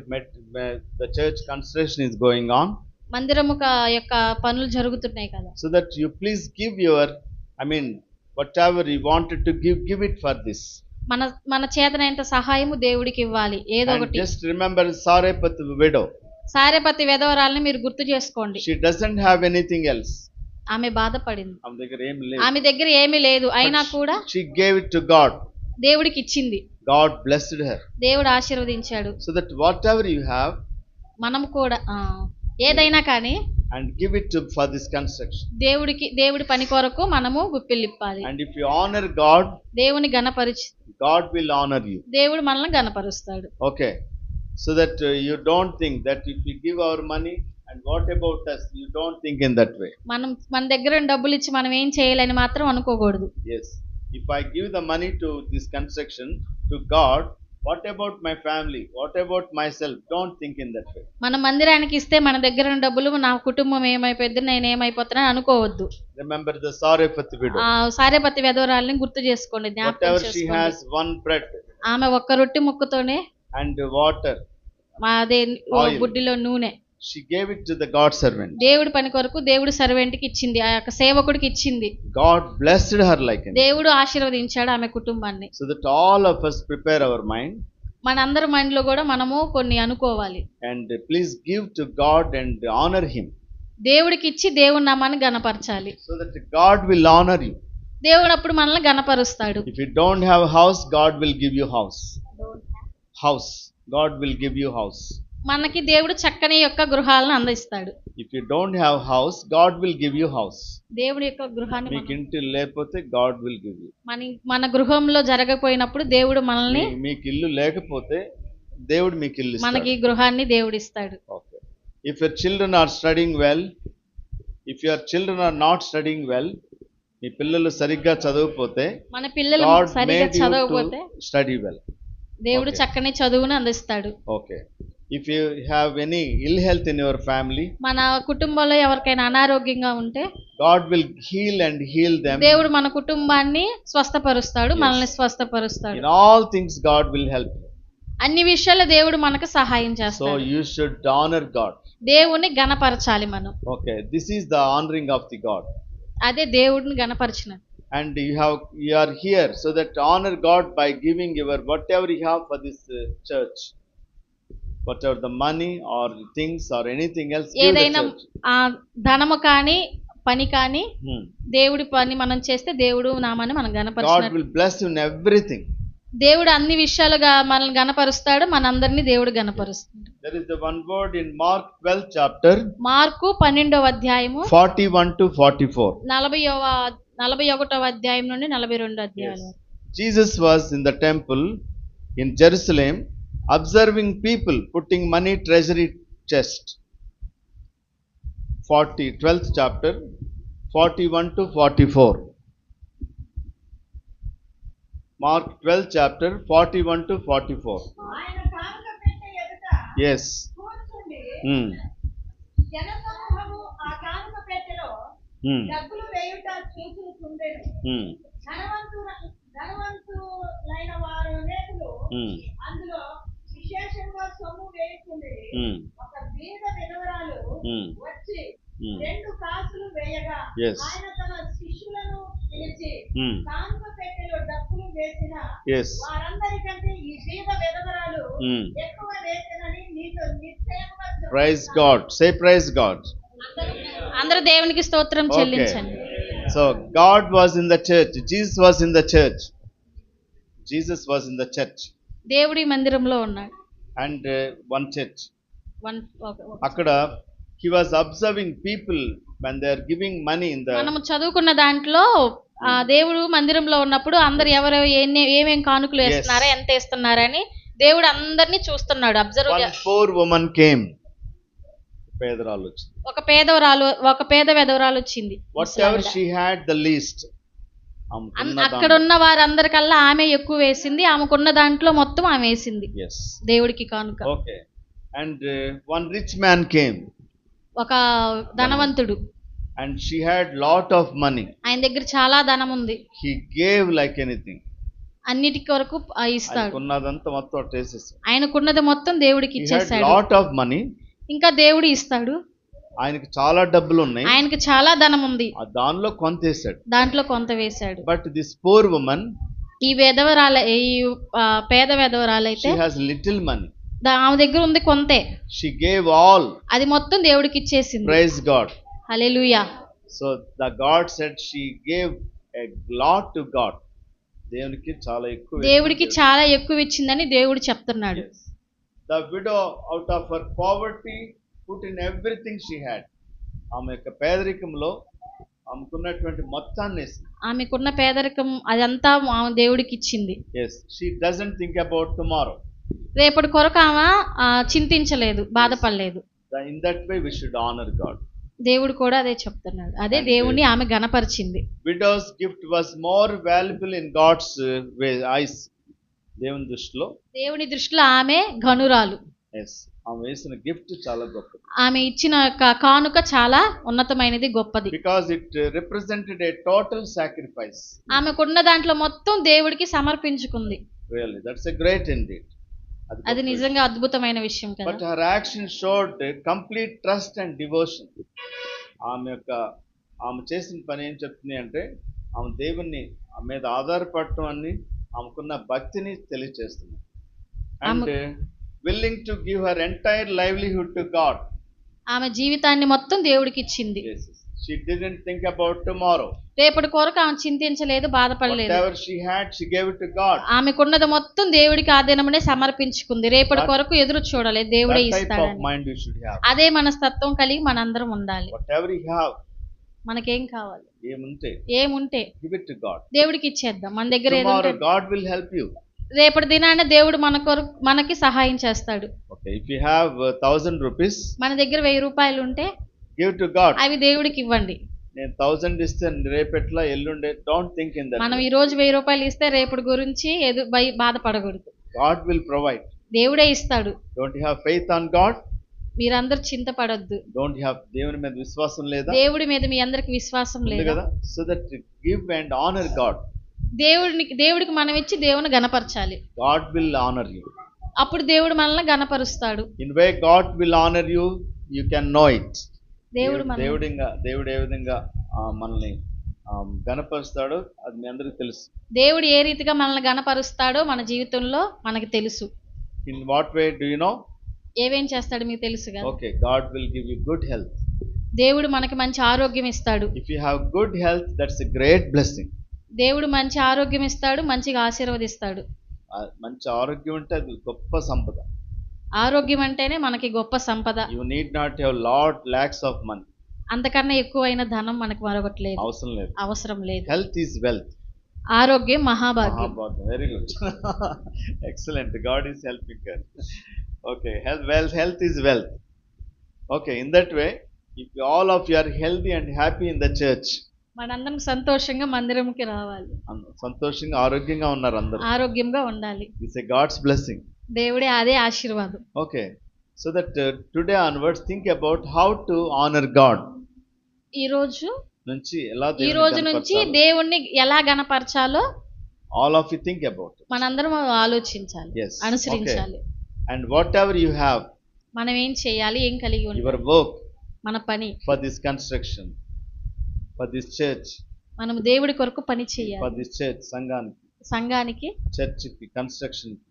Speaker 1: the church construction is going on.
Speaker 3: మందిరము యొక్క పనులు జరుగుతున్నాయి కదా.
Speaker 1: So that you please give whatever you wanted to give it for this.
Speaker 3: మన చేతనైనంత సహాయము దేవుడికి ఇవ్వాలి. ఏదో
Speaker 1: And
Speaker 3: ఒకటి.
Speaker 1: just remember Sarephath widow.
Speaker 3: సారెపతి విధవరాల్ని మీరు గుర్తు చేసుకోండి.
Speaker 1: She doesn't have anything else.
Speaker 3: ఆమె బాధపడింది.
Speaker 1: ఆమె
Speaker 3: దగ్గర ఏమీ లేదు, అయినా కూడా
Speaker 1: she gave it to God.
Speaker 3: దేవుడికి ఇచ్చింది.
Speaker 1: God blessed her.
Speaker 3: దేవుడు ఆశీర్వదించాడు.
Speaker 1: So that whatever you have,
Speaker 3: మనం కూడా ఏదైనా కానీ
Speaker 1: and give it for this construction.
Speaker 3: దేవుడి పని కొరకు మనము గుప్పిలిప్పాలి.
Speaker 1: And if you honor God,
Speaker 3: దేవుని గణపరిచి
Speaker 1: God will honor you.
Speaker 3: దేవుడు మనల్ని గణపరుస్తాడు.
Speaker 1: Okay. So that you don't think that if we give our money and what about us, you don't think in that way.
Speaker 3: మన దగ్గర డబ్బులు ఇచ్చి మనం ఏం చేయాలని మాత్రం అనుకోకూడదు.
Speaker 1: Yes. If I give the money to this construction to God, what about my family? What about myself? Don't think in that way.
Speaker 3: మన మందిరానికి ఇస్తే మన దగ్గర ఉన్న డబ్బులు నా కుటుంబం ఏమైపోద్ది, నేను ఏమైపోతానని అనుకోవద్దు.
Speaker 1: Remember the Sarephath widow.
Speaker 3: సారెపతి విధవరాల్ని గుర్తు చేసుకోండి, జ్ఞాపకం
Speaker 1: Whatever
Speaker 3: చేసుకోండి.
Speaker 1: she has, one bread
Speaker 3: ఆమె ఒక్క రొట్టె ముక్కతోనే
Speaker 1: and water,
Speaker 3: అదే
Speaker 1: oil.
Speaker 3: బుడ్డిలో నూనె,
Speaker 1: she gave it to the God servant.
Speaker 3: దేవుడి పని కొరకు దేవుడి సర్వెంట్కి ఇచ్చింది, ఆ యొక్క సేవకుడికి ఇచ్చింది.
Speaker 1: God blessed her like it.
Speaker 3: దేవుడు ఆశీర్వదించాడు ఆమె కుటుంబాన్ని.
Speaker 1: So that all of us prepare our mind.
Speaker 3: మనందరి మైండ్లో కూడా మనము కొన్ని అనుకోవాలి.
Speaker 1: And please give to God and honor Him.
Speaker 3: దేవుడికి ఇచ్చి దేవుని నామాన్ని గణపరచాలి.
Speaker 1: So that God will honor you.
Speaker 3: దేవుడు అప్పుడు మనల్ని గణపరుస్తాడు.
Speaker 1: If you don't have a house, God will give you house. House. God will give you house.
Speaker 3: మనకి దేవుడు చక్కని యొక్క గృహాలను అందిస్తాడు.
Speaker 1: If you don't have house, God will give you house.
Speaker 3: దేవుడి యొక్క గృహాన్ని
Speaker 1: మీకు ఇంటి లేకపోతే God will give you.
Speaker 3: మన గృహంలో జరగకపోయినప్పుడు దేవుడు మనల్ని,
Speaker 1: మీకు ఇల్లు లేకపోతే దేవుడు మీకు ఇల్లు ఇస్తాడు.
Speaker 3: మనకి గృహాన్ని దేవుడు ఇస్తాడు.
Speaker 1: Okay. If your children are studying well, if your children are not studying well, మీ పిల్లలు సరిగ్గా చదవకపోతే,
Speaker 3: మన పిల్లలు సరిగ్గా చదవకపోతే
Speaker 1: స్టడీ వెల్,
Speaker 3: దేవుడు చక్కని చదువును అందిస్తాడు.
Speaker 1: Okay. If you have any ill health in your family,
Speaker 3: మన కుటుంబంలో ఎవరికైనా అనారోగ్యంగా ఉంటే
Speaker 1: గాడ్ విల్ హీల్ దెమ్.
Speaker 3: దేవుడు మన కుటుంబాన్ని స్వస్థపరుస్తాడు, మనల్ని స్వస్థపరుస్తాడు.
Speaker 1: In all things God will help.
Speaker 3: అన్ని విషయాల్లో దేవుడు మనకు సహాయం చేస్తాడు.
Speaker 1: So you should honour God.
Speaker 3: దేవుణ్ణి గణపరచాలి మనం.
Speaker 1: Okay, this is the honouring of the God.
Speaker 3: అదే దేవుడిని గణపరచినది.
Speaker 1: And you are here so that honor God by giving your whatever you have for this church, whatever the money or things or anything else, give the church.
Speaker 3: ధనము కానీ పని కానీ దేవుడి పని మనం చేస్తే దేవుడు నామాన్ని మనం గణపరచాలి.
Speaker 1: God will bless you in everything.
Speaker 3: దేవుడు అన్ని విషయాలుగా మనల్ని గణపరుస్తాడు, మనందరినీ దేవుడు గణపరుస్తాడు.
Speaker 1: There is the one word in Mark 12th chapter,
Speaker 3: Mark 12వ అధ్యాయము
Speaker 1: 41 to 44.
Speaker 3: 41వ అధ్యాయం నుండి 42వ అధ్యాయం.
Speaker 1: Jesus was in the temple in Jerusalem observing people putting money treasury chest. 12th chapter 41 to 44. Mark 12th chapter 41 to 44.
Speaker 4: ఆయన కానుక పెట్టె ఎదుట
Speaker 1: Yes.
Speaker 4: కూర్చుండి జనసమూహము ఆ కానుక పెట్టెలో డబ్బులు వేయుట చూచుచుండెను. ధనవంతులైన వారు అనేకులు అందులో విశేషంగా సొమ్ము వేయుచుండేది. ఒక బీద విధవరాలు వచ్చి 2 కాసులు వేయగా ఆయన తన శిష్యులను పిలిచి కానుక పెట్టెలో డబ్బులు వేసిన వారందరికంటే ఈ బీద విధవరాలు ఎక్కువ వేసినని నీ నీకు నిశ్చయముగా
Speaker 1: Praise God. Say praise God.
Speaker 3: అందరూ దేవునికి స్తోత్రం
Speaker 1: Okay.
Speaker 3: చెల్లించండి.
Speaker 1: So God was in the church. Jesus was in the church. Jesus was in the church.
Speaker 3: దేవుడి మందిరంలో ఉన్నాడు.
Speaker 1: And one church.
Speaker 3: ఒక-
Speaker 1: అక్కడ he was observing people when they are giving money in the
Speaker 3: మనము చదువుకున్న దాంట్లో ఆ దేవుడు మందిరంలో ఉన్నప్పుడు అందరు ఎవరు ఏమేం కానుకలు
Speaker 1: Yes.
Speaker 3: వేస్తున్నారా, ఎంత వేస్తున్నారని దేవుడు అందరినీ చూస్తున్నాడు, observe.
Speaker 1: one poor woman came. పేదరాలు వచ్చింది.
Speaker 3: ఒక పేద విధవరాలు వచ్చింది.
Speaker 1: Whatever she had the least.
Speaker 3: అక్కడ ఉన్న వారందరికల్లా ఆమె ఎక్కువ వేసింది, ఆమెకున్న దాంట్లో మొత్తం ఆమె వేసింది
Speaker 1: Yes.
Speaker 3: దేవుడికి కానుక.
Speaker 1: Okay. And one rich man came.
Speaker 3: ఒక ధనవంతుడు,
Speaker 1: And she had lot of money.
Speaker 3: ఆయన దగ్గర చాలా ధనం ఉంది,
Speaker 1: He gave like anything.
Speaker 3: అన్నిటి కొరకు ఇస్తాడు.
Speaker 1: ఉన్నదంతా మొత్తం టేసేసి.
Speaker 3: ఆయనకున్నది మొత్తం దేవుడికి
Speaker 1: He had
Speaker 3: ఇచ్చేస్తాడు.
Speaker 1: lot of money.
Speaker 3: ఇంకా దేవుడు ఇస్తాడు.
Speaker 1: ఆయనకి చాలా డబ్బులు ఉన్నాయి.
Speaker 3: ఆయనకి చాలా ధనం ఉంది,
Speaker 1: ఆ దానిలో కొంత వేసాడు.
Speaker 3: దాంట్లో కొంత వేశాడు.
Speaker 1: But this poor woman,
Speaker 3: ఈ పేద విధవరాలైతే
Speaker 1: she has little money.
Speaker 3: ఆమె దగ్గర ఉంది కొంతే,
Speaker 1: She gave all.
Speaker 3: అది మొత్తం దేవుడికి ఇచ్చేసింది.
Speaker 1: Praise God.
Speaker 3: Hallelujah.
Speaker 1: So the God said she gave a lot to God. దేవునికి చాలా ఎక్కువ వేసింది.
Speaker 3: దేవుడికి చాలా ఎక్కువ ఇచ్చిందని దేవుడు చెప్తున్నాడు.
Speaker 1: Yes. The widow out of her poverty put in everything she had. ఆమె యొక్క పేదరికంలో ఆమెకున్నటువంటి మొత్తాన్ని వేసింది.
Speaker 3: ఆమెకున్న పేదరికం అదంతా ఆమె దేవుడికి ఇచ్చింది.
Speaker 1: Yes. She doesn't think about tomorrow.
Speaker 3: రేపటి కొరకు ఆమె చింతించలేదు, బాధపడలేదు.
Speaker 1: In that way we should honor God.
Speaker 3: దేవుడు కూడా అదే చెప్తున్నాడు, అదే దేవుణ్ణి ఆమె గణపరిచింది.
Speaker 1: Widow's gift was more valuable in God's eyes. దేవుని దృష్టిలో,
Speaker 3: దేవుని దృష్టిలో ఆమె ఘనురాలు.
Speaker 1: yes, ఆమె వేసిన గిఫ్ట్ చాలా గొప్పది.
Speaker 3: ఆమె ఇచ్చిన కానుక చాలా ఉన్నతమైనది, గొప్పది.
Speaker 1: Because it represented a total sacrifice.
Speaker 3: ఆమెకున్న దాంట్లో మొత్తం దేవుడికి సమర్పించుకుంది.
Speaker 1: Really, that's a great indeed.
Speaker 3: అది నిజంగా అద్భుతమైన విషయం కదా.
Speaker 1: But her action showed complete trust and devotion. ఆమె చేసిన పని ఏం చెప్తుంది అంటే ఆమె దేవుణ్ణి మీద ఆధారపడటం అని ఆమెకున్న భక్తిని తెలియజేస్తుంది. And willing to give her entire livelihood to God.
Speaker 3: ఆమె జీవితాన్ని మొత్తం దేవుడికి ఇచ్చింది.
Speaker 1: Yes. She didn't think about tomorrow.
Speaker 3: రేపటి కొరకు ఆమె చింతించలేదు, బాధపడలేదు.
Speaker 1: Whatever she had, she gave it to God.
Speaker 3: ఆమెకున్నది మొత్తం దేవుడికి ఆ దినమునే సమర్పించుకుంది. రేపటి కొరకు ఎదురు చూడలేదు, దేవుడే ఇస్తాడని.
Speaker 1: Mind you should have.
Speaker 3: అదే మనస్తత్వం కలిగి మనందరం ఉండాలి.
Speaker 1: Whatever you have,
Speaker 3: మనకేం కావాలి, ఏముంటే
Speaker 1: give it to God.
Speaker 3: దేవుడికి ఇచ్చేద్దాం. మన దగ్గర
Speaker 1: Tomorrow God will help you.
Speaker 3: రేపటి దినాన దేవుడు మనకి సహాయం చేస్తాడు.
Speaker 1: Okay, if you have 1,000 rupees,
Speaker 3: మన దగ్గర 1000 రూపాయలు ఉంటే
Speaker 1: give to God.
Speaker 3: అవి దేవుడికి ఇవ్వండి.
Speaker 1: నేను 1000 ఇస్తే రేపెట్లా ఎల్లుండే, don't think in that.
Speaker 3: మనం ఈ రోజు 1000 రూపాయలు ఇస్తే రేపటి గురించి బాధపడకూడదు.
Speaker 1: God will provide.
Speaker 3: దేవుడే ఇస్తాడు.
Speaker 1: Don't you have faith on God?
Speaker 3: మీరందరూ చింతపడొద్దు.
Speaker 1: Don't you have దేవుని మీద విశ్వాసం లేదా?
Speaker 3: దేవుడి మీద మీ అందరికి విశ్వాసం లేదు
Speaker 1: కదా. So that give and honor God.
Speaker 3: దేవుడికి మనం ఇచ్చి దేవుని గణపరచాలి.
Speaker 1: God will honor you.
Speaker 3: అప్పుడు దేవుడు మనల్ని గణపరుస్తాడు.
Speaker 1: In way God will honor you, you can know it. దేవుడు ఏ విధంగా మనల్ని గణపరుస్తాడో అది మీ అందరికీ తెలుసు.
Speaker 3: దేవుడు ఏ రీతిగా మనల్ని గణపరుస్తాడో మన జీవితంలో మనకి తెలుసు.
Speaker 1: In what way do you know?
Speaker 3: ఏవేం చేస్తాడు మీకు తెలుసు కదా.
Speaker 1: Okay, God will give you good health.
Speaker 3: దేవుడు మనకి మంచి ఆరోగ్యం ఇస్తాడు.
Speaker 1: If you have good health, that's a great blessing.
Speaker 3: దేవుడు మంచి ఆరోగ్యం ఇస్తాడు, మంచిగా ఆశీర్వదిస్తాడు.
Speaker 1: మంచి ఆరోగ్యం అంటే అది గొప్ప సంపద.
Speaker 3: ఆరోగ్యం అంటేనే మనకి గొప్ప సంపద.
Speaker 1: You need not have lakhs of money.
Speaker 3: అంతకన్నా ఎక్కువైన ధనం మనకు మరొకటి లేదు, అవసరం లేదు.
Speaker 1: Health is wealth.
Speaker 3: ఆరోగ్యం మహాభాగ్యం.
Speaker 1: Very good. Excellent. God is helping her. Okay, health is wealth. Okay, in that way, if all of you are healthy and happy in the church,
Speaker 3: మనందరం సంతోషంగా మందిరంకి రావాలి.
Speaker 1: సంతోషంగా ఆరోగ్యంగా ఉన్నారు అందరూ.
Speaker 3: ఆరోగ్యంగా ఉండాలి.
Speaker 1: It's a God's blessing.
Speaker 3: దేవుడే అదే ఆశీర్వాదం.
Speaker 1: Okay, so that today onwards think about how to honor God.
Speaker 3: ఈ రోజు
Speaker 1: నుంచి
Speaker 3: దేవుణ్ణి ఎలా గణపరచాలో
Speaker 1: all of you think about it.
Speaker 3: మనందరం ఆలోచించాలి, అనుసరించాలి.
Speaker 1: And whatever you have,
Speaker 3: మనం ఏం చేయాలి, ఏం కలిగి ఉండాలి,
Speaker 1: your work,
Speaker 3: మన పని,
Speaker 1: for this construction, for this church,
Speaker 3: మనం దేవుడి కొరకు పని చేయాలి.
Speaker 1: for this church, సంఘానికి, చర్చ్ కి, కన్స్ట్రక్షన్ కి,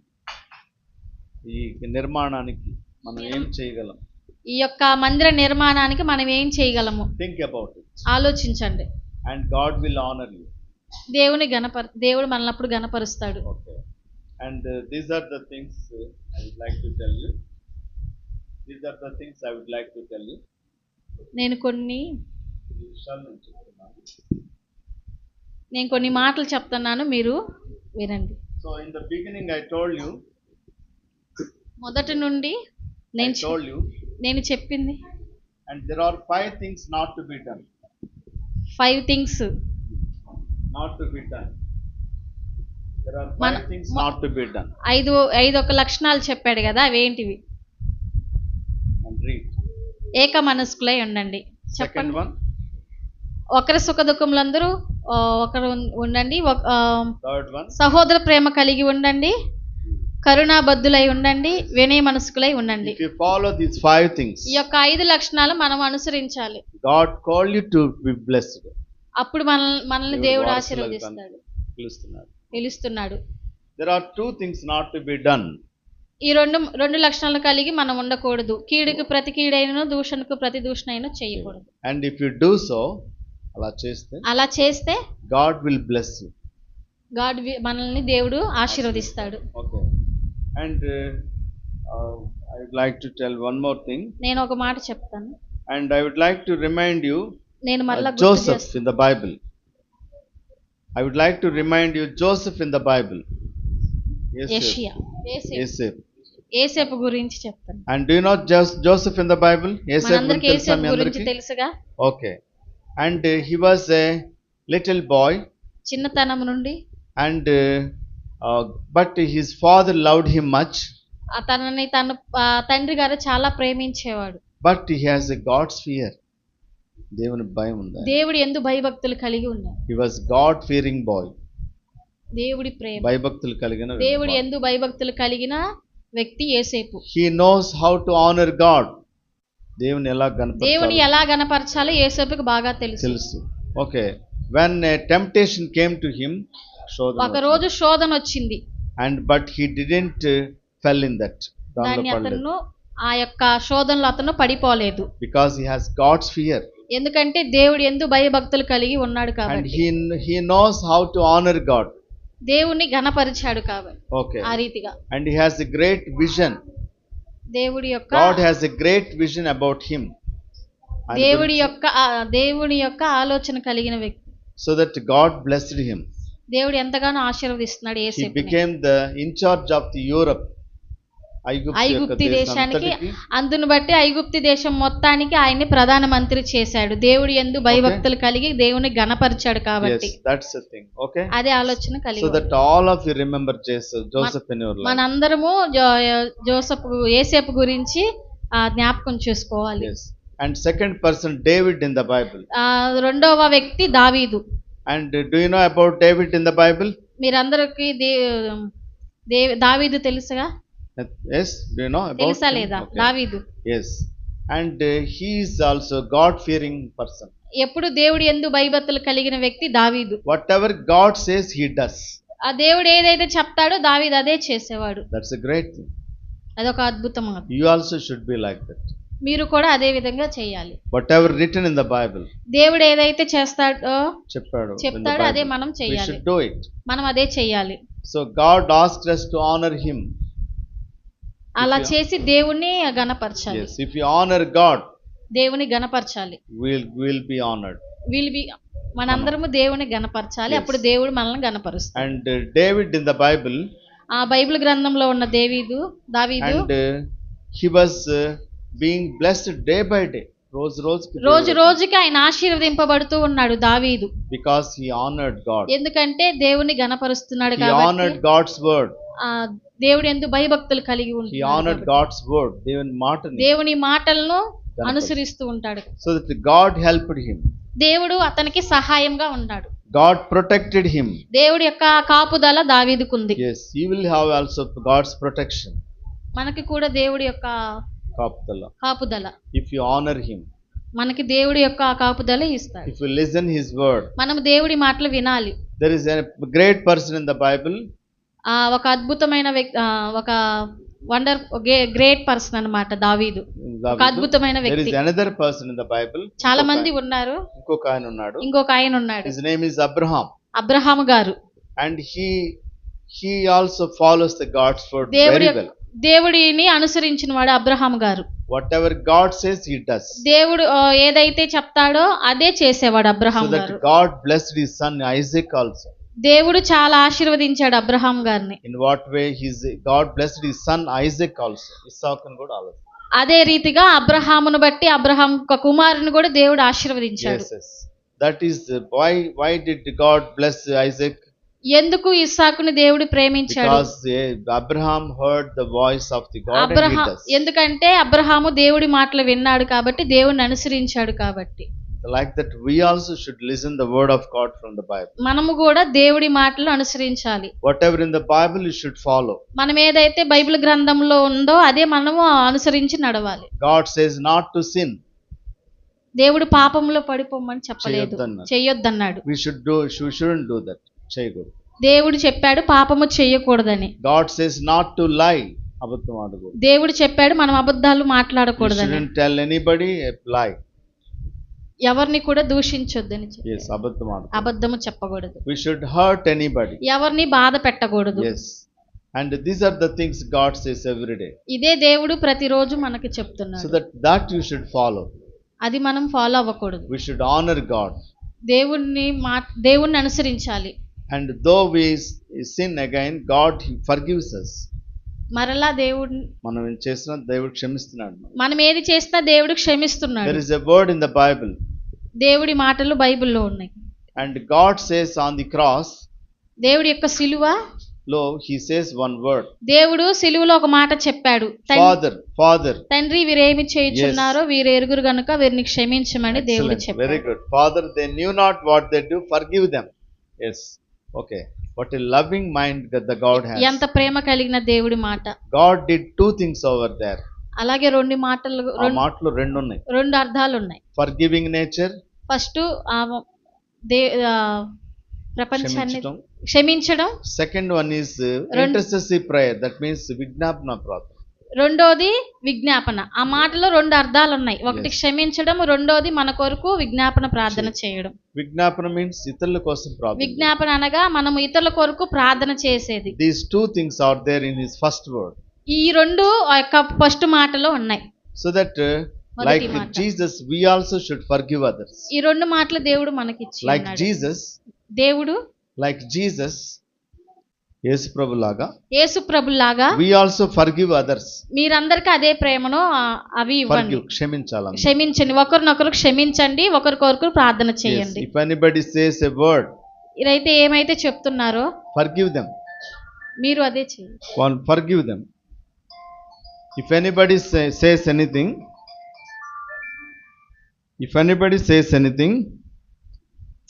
Speaker 1: ఈ నిర్మాణానికి, మనం ఏం చేయగలం?
Speaker 3: ఈ యొక్క మందిర నిర్మాణానికి మనం ఏం చేయగలము
Speaker 1: థింక్ అబౌట్ ఇట్.
Speaker 3: ఆలోచించండి.
Speaker 1: And God will honour you.
Speaker 3: దేవుడు మనల్ని అప్పుడు గణపరుస్తాడు.
Speaker 1: Okay. And these are the things I would like to tell you. These are the things I would like to tell you.
Speaker 3: నేను కొన్ని
Speaker 1: విషయాలు నేను చెప్తున్నాను.
Speaker 3: మాటలు చెప్తున్నాను, మీరు వినండి.
Speaker 1: So in the beginning I told you.
Speaker 3: మొదటి నుండి నేను చెప్పింది.
Speaker 1: And there are 5 things not to be done.
Speaker 3: 5 things
Speaker 1: Not to be done. There are 5 things not to be done.
Speaker 3: ఐదు ఒక లక్షణాలు చెప్పాడు కదా, అవేంటివి?
Speaker 1: And read.
Speaker 3: ఏక మనస్కులై ఉండండి.
Speaker 1: Second
Speaker 3: చెప్పండి.
Speaker 1: one.
Speaker 3: ఒకరి సుఖ దుఃఖములందరూ ఒకరు ఉండండి.
Speaker 1: Third one.
Speaker 3: సహోదర ప్రేమ కలిగి ఉండండి. కరుణాబద్ధులై ఉండండి. వినయ మనస్కులై ఉండండి.
Speaker 1: If you follow these 5 things,
Speaker 3: ఈ యొక్క 5 లక్షణాలు మనం అనుసరించాలి.
Speaker 1: God called you to be blessed.
Speaker 3: అప్పుడు మనల్ని దేవుడు ఆశీర్వదిస్తాడు, పిలుస్తున్నాడు.
Speaker 1: There are 2 things not to be done.
Speaker 3: ఈ రెండు లక్షణాలు కలిగి మనం ఉండకూడదు. కీడుకు ప్రతి కీడైనను, దూషణకు ప్రతి దూషణైన చేయకూడదు.
Speaker 1: And if you do so, అలా చేస్తే God will bless you.
Speaker 3: మనల్ని దేవుడు ఆశీర్వదిస్తాడు.
Speaker 1: Okay. And I would like to tell one more thing.
Speaker 3: నేను ఒక మాట చెప్తాను.
Speaker 1: And I would like to remind you
Speaker 3: నేను మళ్ళా
Speaker 1: Joseph in the Bible. I would like to remind you Joseph in the Bible.
Speaker 3: యేసేపు గురించి చెప్తాను.
Speaker 1: And do you know Joseph in the Bible?
Speaker 3: మనందరికీ యేసేపు గురించి తెలుసుగా?
Speaker 1: Okay. And he was a little boy.
Speaker 3: చిన్నతనం నుండి.
Speaker 1: And but his father loved him much.
Speaker 3: తన తండ్రి గారు చాలా ప్రేమించేవాడు.
Speaker 1: But he has a God's fear. దేవుని భయం ఉంది.
Speaker 3: దేవుడు యందు భయభక్తులు కలిగి ఉన్నాడు.
Speaker 1: He was God fearing boy.
Speaker 3: దేవుడి ప్రేమ,
Speaker 1: భయభక్తులు కలిగిన
Speaker 3: దేవుడు యందు భయభక్తులు కలిగిన వ్యక్తి యేసేపు.
Speaker 1: He knows how to honor God. దేవుని ఎలా
Speaker 3: గణపరచాలో యేసేపుకు బాగా తెలుసు.
Speaker 1: Okay. When a temptation came to him,
Speaker 3: ఒక రోజు శోధన వచ్చింది.
Speaker 1: but he didn't fell in that.
Speaker 3: అతను ఆ యొక్క శోధనలో అతను పడిపోలేదు.
Speaker 1: Because he has God's fear.
Speaker 3: ఎందుకంటే దేవుడు యందు భయభక్తులు కలిగి ఉన్నాడు కాబట్టి.
Speaker 1: And he knows how to honor God.
Speaker 3: దేవుని గణపరిచాడు కాబట్టి.
Speaker 1: Okay.
Speaker 3: ఆ రీతిగా.
Speaker 1: And he has a great vision. God has a great vision about him.
Speaker 3: దేవుడి యొక్క ఆలోచన కలిగిన వ్యక్తి.
Speaker 1: So that God blessed him.
Speaker 3: దేవుడు ఎంతగానో ఆశీర్వదిస్తున్నాడు యేసేపుని.
Speaker 1: He became the in charge of the Europe.
Speaker 3: ఐగుప్తి దేశానికి, అందును బట్టి ఐగుప్తి దేశం మొత్తానికి ఆయన్ని ప్రధానమంత్రి చేశాడు. దేవుడు యందు భయభక్తులు కలిగి దేవుని గణపరిచాడు కాబట్టి.
Speaker 1: Yes, that's the thing. Okay.
Speaker 3: అదే ఆలోచన కలిగి.
Speaker 1: So that all of you remember Joseph in your life.
Speaker 3: మనందరము యేసేపు గురించి జ్ఞాపకం చేసుకోవాలి.
Speaker 1: Yes. And second person David in the Bible.
Speaker 3: రెండవ వ్యక్తి దావీదు.
Speaker 1: And do you know about David in the Bible?
Speaker 3: మీరందరికీ దావీదు తెలుసుగా?
Speaker 1: Yes, do you know about
Speaker 3: తెలుసా లేదా? దావీదు.
Speaker 1: Yes. And he is also God fearing person.
Speaker 3: ఎప్పుడు దేవుడు యందు భయభక్తులు కలిగిన వ్యక్తి దావీదు.
Speaker 1: Whatever God says he does.
Speaker 3: ఆ దేవుడు ఏదైతే చెప్తాడో దావీదు అదే చేసేవాడు.
Speaker 1: That's a great thing.
Speaker 3: అదొక అద్భుతం.
Speaker 1: You also should be like that.
Speaker 3: మీరు కూడా అదే విధంగా చేయాలి.
Speaker 1: Whatever written in the Bible.
Speaker 3: దేవుడు ఏదైతే చేస్తాడో
Speaker 1: చెప్తాడో
Speaker 3: అదే మనం చేయాలి.
Speaker 1: We should do it.
Speaker 3: మనం అదే చేయాలి.
Speaker 1: So God asked us to honor him.
Speaker 3: అలా చేసి దేవుణ్ణి గణపరచాలి.
Speaker 1: Yes, if you honor God,
Speaker 3: దేవుని గణపరచాలి.
Speaker 1: will be honored.
Speaker 3: మనందరము దేవుని గణపరచాలి. అప్పుడు దేవుడు మనల్ని గణపరుస్తాడు.
Speaker 1: And David in the Bible,
Speaker 3: ఆ బైబిల్ గ్రంథంలో ఉన్న దావీదు
Speaker 1: and he was being blessed day by day.
Speaker 3: రోజు రోజుకి ఆయన ఆశీర్వదింపబడుతూ ఉన్నాడు దావీదు.
Speaker 1: Because he honored God.
Speaker 3: ఎందుకంటే దేవుని గణపరుస్తున్నాడు కాబట్టి.
Speaker 1: He honored God's word.
Speaker 3: దేవుడు యందు భయభక్తులు కలిగి ఉన్నాడు.
Speaker 1: He honored God's word.
Speaker 3: దేవుని మాటలను అనుసరిస్తూ ఉంటాడు.
Speaker 1: So that God helped him.
Speaker 3: దేవుడు అతనికి సహాయంగా ఉన్నాడు.
Speaker 1: God protected him.
Speaker 3: దేవుడి యొక్క కాపుదల దావీదుకుంది.
Speaker 1: Yes, he will have also God's protection.
Speaker 3: మనకి కూడా దేవుడి యొక్క కాపుదల.
Speaker 1: If you honor him.
Speaker 3: మనకి దేవుడి యొక్క కాపుదల ఇస్తాడు.
Speaker 1: If you listen his word.
Speaker 3: మనం దేవుడి మాటలు వినాలి.
Speaker 1: There is a great person in the Bible.
Speaker 3: ఒక అద్భుతమైన వ్యక్తి, ఒక గ్రేట్ పర్సన్ అన్నమాట దావీదు. ఒక అద్భుతమైన
Speaker 1: There is
Speaker 3: వ్యక్తి.
Speaker 1: another person in the Bible.
Speaker 3: చాలా మంది ఉన్నారు.
Speaker 1: ఇంకొక ఆయన ఉన్నాడు.
Speaker 3: ఇంకొక ఆయన ఉన్నాడు.
Speaker 1: His name is Abraham.
Speaker 3: Abraham గారు.
Speaker 1: And he also follows the God's word very well.
Speaker 3: దేవుడిని అనుసరించిన వాడు అబ్రహాము గారు.
Speaker 1: Whatever God says, he does.
Speaker 3: దేవుడు ఏదైతే చెప్తాడో అదే చేసేవాడు అబ్రహాము
Speaker 1: So that
Speaker 3: గారు.
Speaker 1: God blessed his son Isaac also.
Speaker 3: దేవుడు చాలా ఆశీర్వదించాడు అబ్రహాం గారిని.
Speaker 1: In what way? God blessed his son Isaac also. ఇస్సాకును కూడా ఆలోచన.
Speaker 3: అదే రీతిగా అబ్రహామును బట్టి అబ్రహాం ఒక కుమారుని కూడా దేవుడు ఆశీర్వదించాడు.
Speaker 1: Yes. That is why did God bless Isaac?
Speaker 3: ఎందుకు ఇస్సాకుని దేవుడు ప్రేమించాడు?
Speaker 1: Because Abraham heard the voice of the God and he does.
Speaker 3: ఎందుకంటే అబ్రహాము దేవుడి మాటలు విన్నాడు కాబట్టి, దేవుడిని అనుసరించాడు కాబట్టి.
Speaker 1: Like that we also should listen the word of God from the Bible.
Speaker 3: మనము కూడా దేవుడి మాటలు అనుసరించాలి.
Speaker 1: Whatever in the Bible you should follow.
Speaker 3: మనం ఏదైతే బైబిల్ గ్రంథంలో ఉందో అదే మనము అనుసరించి నడవాలి.
Speaker 1: God says not to sin.
Speaker 3: దేవుడు పాపంలో పడిపోమని చెప్పలేదు, చేయొద్దన్నాడు.
Speaker 1: We shouldn't do that. చేయకూడదు.
Speaker 3: దేవుడు చెప్పాడు పాపము చేయకూడదని.
Speaker 1: God says not to lie. అబద్ధం ఆడకూడదు.
Speaker 3: దేవుడు చెప్పాడు మనం అబద్ధాలు మాట్లాడకూడదని.
Speaker 1: You shouldn't tell anybody a lie.
Speaker 3: ఎవరిని కూడా దూషించొద్దని చెప్పాడు.
Speaker 1: Yes, అబద్ధం ఆడకూడదు.
Speaker 3: అబద్ధము చెప్పకూడదు.
Speaker 1: We should hurt anybody.
Speaker 3: ఎవరిని బాధ పెట్టకూడదు.
Speaker 1: Yes. And these are the things God says every day.
Speaker 3: ఇదే దేవుడు ప్రతిరోజు మనకి చెప్తున్నాడు.
Speaker 1: So that you should follow.
Speaker 3: అది మనం ఫాలో అవ్వకూడదు.
Speaker 1: We should honor God.
Speaker 3: దేవుణ్ణి అనుసరించాలి.
Speaker 1: And though we sin again, God forgives us.
Speaker 3: మరలా దేవుడు
Speaker 1: మనం ఏం చేసినా దేవుడు క్షమిస్తున్నాడు.
Speaker 3: మనం ఏది చేసినా దేవుడు క్షమిస్తున్నాడు.
Speaker 1: There is a word in the Bible.
Speaker 3: దేవుడి మాటలు బైబిల్లో ఉన్నాయి.
Speaker 1: And God says on the cross,
Speaker 3: దేవుడి యొక్క సిలువలో
Speaker 1: he says one word.
Speaker 3: దేవుడు సిలువలో ఒక మాట చెప్పాడు.
Speaker 1: Father.
Speaker 3: తండ్రి వీరేమి చేయుచున్నారో వీరు ఎరుగురు గనుక వీరిని క్షమించమని దేవుడు చెప్పాడు.
Speaker 1: Very good. Father, they knew not what they do. Forgive them. Yes. Okay. What a loving mind that the God has.
Speaker 3: ఎంత ప్రేమ కలిగిన దేవుడి మాట.
Speaker 1: God did two things over there.
Speaker 3: అలాగే రెండు మాటలు
Speaker 1: రెండు ఉన్నాయి.
Speaker 3: రెండు అర్థాలు ఉన్నాయి.
Speaker 1: Forgiving nature.
Speaker 3: ఫస్ట్ ప్రపంచాన్ని క్షమించడం.
Speaker 1: Second one is intercessory prayer. That means విజ్ఞాపన ప్రార్థన.
Speaker 3: రెండోది విజ్ఞాపన. ఆ మాటలో రెండు అర్థాలు ఉన్నాయి. ఒకటి క్షమించడం, రెండోది మన కొరకు విజ్ఞాపన ప్రార్థన చేయడం.
Speaker 1: విజ్ఞాపన మీన్స్ ఇతరుల కోసం ప్రార్థన.
Speaker 3: విజ్ఞాపన అనగా మనం ఇతరుల కొరకు ప్రార్థన చేసేది.
Speaker 1: These two things are there in his first word.
Speaker 3: ఈ రెండు యొక్క ఫస్ట్ మాటలో ఉన్నాయి.
Speaker 1: So that like Jesus we also should forgive others.
Speaker 3: ఈ రెండు మాటలు దేవుడు మనకి ఇచ్చాడు.
Speaker 1: Like Jesus,
Speaker 3: దేవుడు
Speaker 1: like Jesus, Yesu ప్రభులాగా we also forgive others.
Speaker 3: మీరందరికీ అదే ప్రేమను అవి ఇవ్వండి. క్షమించండి, ఒకరినొకరు క్షమించండి, ఒకరికొకరు ప్రార్థన చేయండి.
Speaker 1: If anybody says a word,
Speaker 3: ఇదైతే ఏమైతే చెప్తున్నారో
Speaker 1: forgive them.
Speaker 3: మీరు అదే చేయండి.
Speaker 1: Forgive them. If anybody says anything,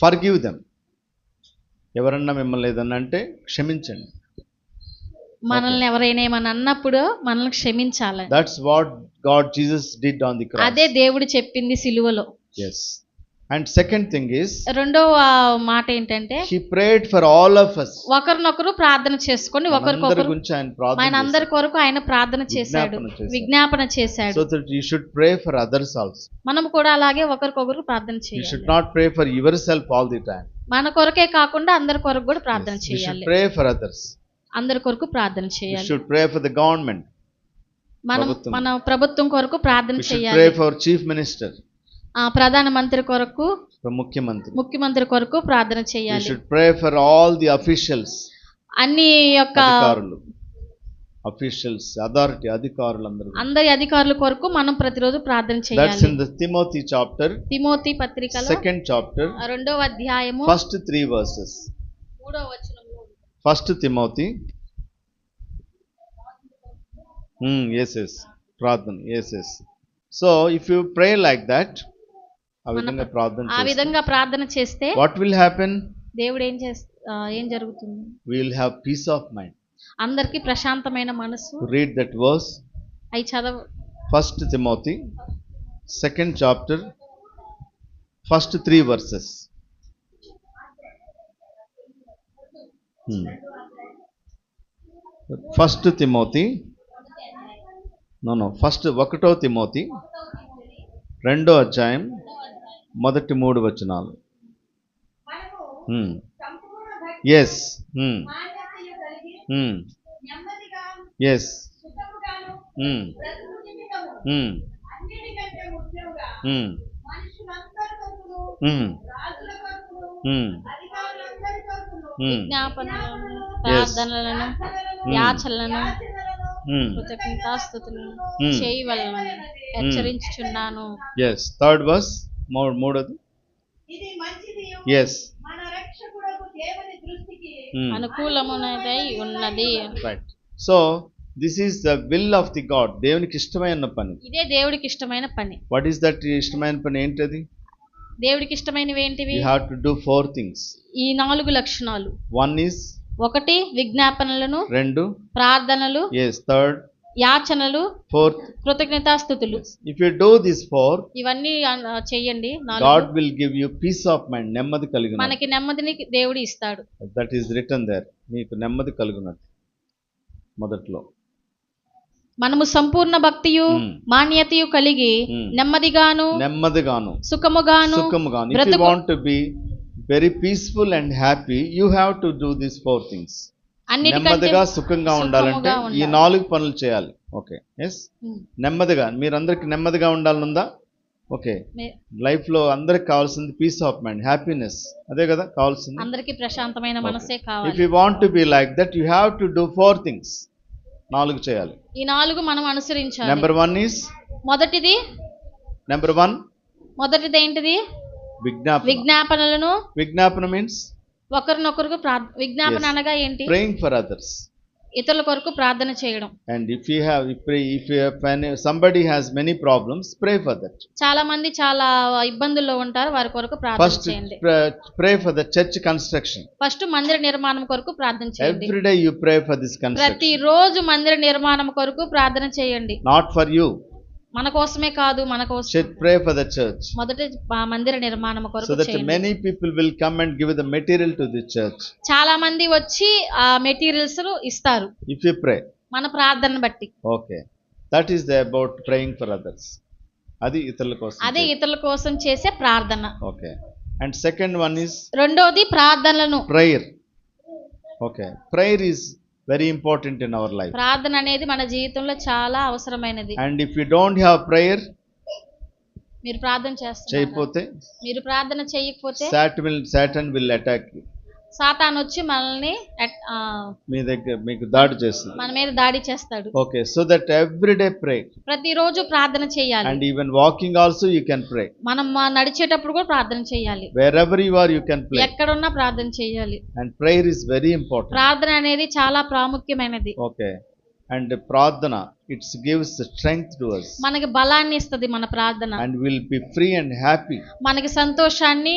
Speaker 1: forgive them. ఎవరన్నా మిమ్మల్ని ఏదన్నా అంటే క్షమించండి.
Speaker 3: మనల్ని ఎవరైనా ఏమన్నా అన్నప్పుడు మనల్ని క్షమించాలి.
Speaker 1: That's what Jesus did on the cross.
Speaker 3: అదే దేవుడు చెప్పింది సిలువలో.
Speaker 1: Yes. And second thing is,
Speaker 3: రెండవ మాట ఏంటంటే
Speaker 1: he prayed for all of us.
Speaker 3: ఒకరినొకరు ప్రార్థన చేసుకొని ఒకరికొకరు ఆయన అందరి కొరకు ఆయన ప్రార్థన చేశాడు, విజ్ఞాపన చేశాడు.
Speaker 1: So that you should pray for others also.
Speaker 3: మనం కూడా అలాగే ఒకరికొకరు ప్రార్థన చేయాలి.
Speaker 1: You should not pray for yourself all the time.
Speaker 3: మన కొరకే కాకుండా అందరి కొరకు కూడా ప్రార్థన చేయాలి.
Speaker 1: You should pray for others.
Speaker 3: అందరి కొరకు ప్రార్థన చేయాలి.
Speaker 1: You should pray for the government.
Speaker 3: మన ప్రభుత్వం కొరకు ప్రార్థన చేయాలి.
Speaker 1: You should pray for chief minister.
Speaker 3: Pradhan Mantri కొరకు,
Speaker 1: ముఖ్యమంత్రి
Speaker 3: కొరకు ప్రార్థన చేయాలి.
Speaker 1: You should pray for all the officials.
Speaker 3: అన్ని యొక్క
Speaker 1: అధికారులందరూ,
Speaker 3: అందరి అధికారుల కొరకు మనం ప్రతిరోజు ప్రార్థన చేయాలి.
Speaker 1: That's in the Timothy chapter.
Speaker 3: Timothy పత్రికలో
Speaker 1: 2nd chapter.
Speaker 3: 2వ అధ్యాయము
Speaker 1: first 3 verses.
Speaker 3: 3వ వచనంలో.
Speaker 1: First Timothy. Yes. ప్రార్థన. Yes. So if you pray like that, ఆ
Speaker 3: విధంగా ప్రార్థన చేస్తే
Speaker 1: what will happen?
Speaker 3: దేవుడు ఏం జరుగుతుంది?
Speaker 1: We will have peace of mind.
Speaker 3: అందరికి ప్రశాంతమైన మనసు.
Speaker 1: Read that verse.
Speaker 3: అయి చదవ.
Speaker 1: First Timothy 2nd chapter first 3 verses. First Timothy first 1 Timothy 2వ అధ్యాయం మొదటి 3 వచనాలు.
Speaker 4: మనము సంపూర్ణ భక్తి
Speaker 1: ఎస్
Speaker 4: మాన్యతయు కలిగి నెమ్మదిగా
Speaker 1: ఎస్
Speaker 4: సుఖముగాను బ్రతుకు నిమిత్తము అన్నిటికంటే ముఖ్యముగా మనుషులందరి కొరకును రాజుల కొరకును అధికారులందరి కొరకును
Speaker 3: విజ్ఞాపనలను, ప్రార్థనలను, యాచనలను, కృతజ్ఞతాస్తుతులను చేయవలెనని హెచ్చరించుచున్నాను.
Speaker 1: ఎస్ థర్డ్ వర్స్, మూడోది.
Speaker 4: ఇది మంచిది
Speaker 1: ఎస్
Speaker 4: మన రక్షకుడకు దేవుని దృష్టికి
Speaker 3: అనుకూలమునదై ఉన్నది.
Speaker 1: Right. So this is the will of the God. దేవునికి ఇష్టమైన పని.
Speaker 3: ఇదే దేవుడికి ఇష్టమైన పని.
Speaker 1: వాట్ ఈస్ దట్ ఇష్టమైన పని? ఏంటది?
Speaker 3: దేవుడికి ఇష్టమైనవి ఏంటివి?
Speaker 1: You have to do 4 things.
Speaker 3: ఈ 4 లక్షణాలు.
Speaker 1: 1 ఈస్
Speaker 3: 1 విజ్ఞాపనలను,
Speaker 1: 2
Speaker 3: ప్రార్థనలు,
Speaker 1: ఎస్ 3
Speaker 3: యాచనలు,
Speaker 1: 4
Speaker 3: కృతజ్ఞతాస్తుతులు.
Speaker 1: ఇఫ్ యు డు దిస్ 4
Speaker 3: ఇవన్నీ చెయ్యండి.
Speaker 1: God will give you peace of mind. నెమ్మది కలుగును.
Speaker 3: మనకి నెమ్మదిని దేవుడు ఇస్తాడు.
Speaker 1: That is written there. మీకు నెమ్మది కలుగునట్టు మొదట్లో.
Speaker 3: మనము సంపూర్ణ భక్తియు మాన్యతయు కలిగి నెమ్మదిగాను సుఖముగాను
Speaker 1: If you want to be very peaceful and happy, you have to do these 4 things. నెమ్మదిగా సుఖంగా ఉండాలంటే ఈ 4 పనులు చేయాలి. ఓకే. ఎస్ నెమ్మదిగా. మీరందరికి నెమ్మదిగా ఉండాలనుందా? ఓకే. లైఫ్ లో అందరికి కావాల్సింది పీస్ ఆఫ్ మైండ్, హ్యాపీనెస్. అదే కదా కావాల్సింది.
Speaker 3: అందరికి ప్రశాంతమైన మనసే కావాలి.
Speaker 1: If you want to be like that, you have to do 4 things. 4 చేయాలి.
Speaker 3: ఈ 4 మనం అనుసరించాలి.
Speaker 1: నెంబర్ 1 ఈస్
Speaker 3: మొదటిది ఏంటిది? విజ్ఞాపనలను.
Speaker 1: విజ్ఞాపన మీన్స్
Speaker 3: ఒకరినొకరు విజ్ఞాపన అనగా ఏంటి?
Speaker 1: Praying for others.
Speaker 3: ఇతరుల కొరకు ప్రార్థన చేయడం.
Speaker 1: And if you have somebody has many problems, pray for that.
Speaker 3: చాలా మంది చాలా ఇబ్బందుల్లో ఉంటారు, వారి కొరకు ప్రార్థన చేయండి.
Speaker 1: Pray for the church construction.
Speaker 3: First మందిర నిర్మాణం కొరకు ప్రార్థన చేయండి.
Speaker 1: Every day you pray for this construction.
Speaker 3: ప్రతిరోజు మందిర నిర్మాణం కొరకు ప్రార్థన చేయండి.
Speaker 1: Not for you.
Speaker 3: మన కోసమే కాదు, మన కోసం.
Speaker 1: Pray for the church.
Speaker 3: మొదట మందిర నిర్మాణం కొరకు
Speaker 1: so that
Speaker 3: చేయండి.
Speaker 1: many people will come and give the material to the church.
Speaker 3: చాలా మంది వచ్చి ఆ మెటీరియల్స్ ఇస్తారు.
Speaker 1: If you pray.
Speaker 3: మన ప్రార్థన బట్టి.
Speaker 1: Okay. That is about praying for others. అది ఇతరుల కోసం.
Speaker 3: అదే ఇతరుల కోసం చేసే ప్రార్థన.
Speaker 1: Okay. And second one is
Speaker 3: రెండోది ప్రార్థనలను.
Speaker 1: Prayer. Okay. Prayer is very important in our life.
Speaker 3: ప్రార్థన అనేది మన జీవితంలో చాలా అవసరమైనది.
Speaker 1: And if you don't have prayer,
Speaker 3: మీరు ప్రార్థన చేస్తున్నారు,
Speaker 1: చేయకపోతే,
Speaker 3: మీరు ప్రార్థన చేయకపోతే
Speaker 1: Satan will attack you.
Speaker 3: సాతాను వచ్చి మనల్ని
Speaker 1: మీకు దాడి చేస్తుంది,
Speaker 3: మన మీద దాడి చేస్తాడు.
Speaker 1: Okay. So that every day pray.
Speaker 3: ప్రతిరోజు ప్రార్థన చేయాలి.
Speaker 1: And even walking also you can pray.
Speaker 3: మనం నడిచేటప్పుడు కూడా ప్రార్థన చేయాలి.
Speaker 1: Wherever you are you can pray.
Speaker 3: ఎక్కడున్నా ప్రార్థన చేయాలి.
Speaker 1: And prayer is very important.
Speaker 3: ప్రార్థన అనేది చాలా ప్రాముఖ్యమైనది.
Speaker 1: ఓకే. అండ్ ప్రార్థన it's gives strength to us.
Speaker 3: మనకి బలాన్ని ఇస్తది మన ప్రార్థన.
Speaker 1: And will be free and happy.
Speaker 3: మనకి సంతోషాన్ని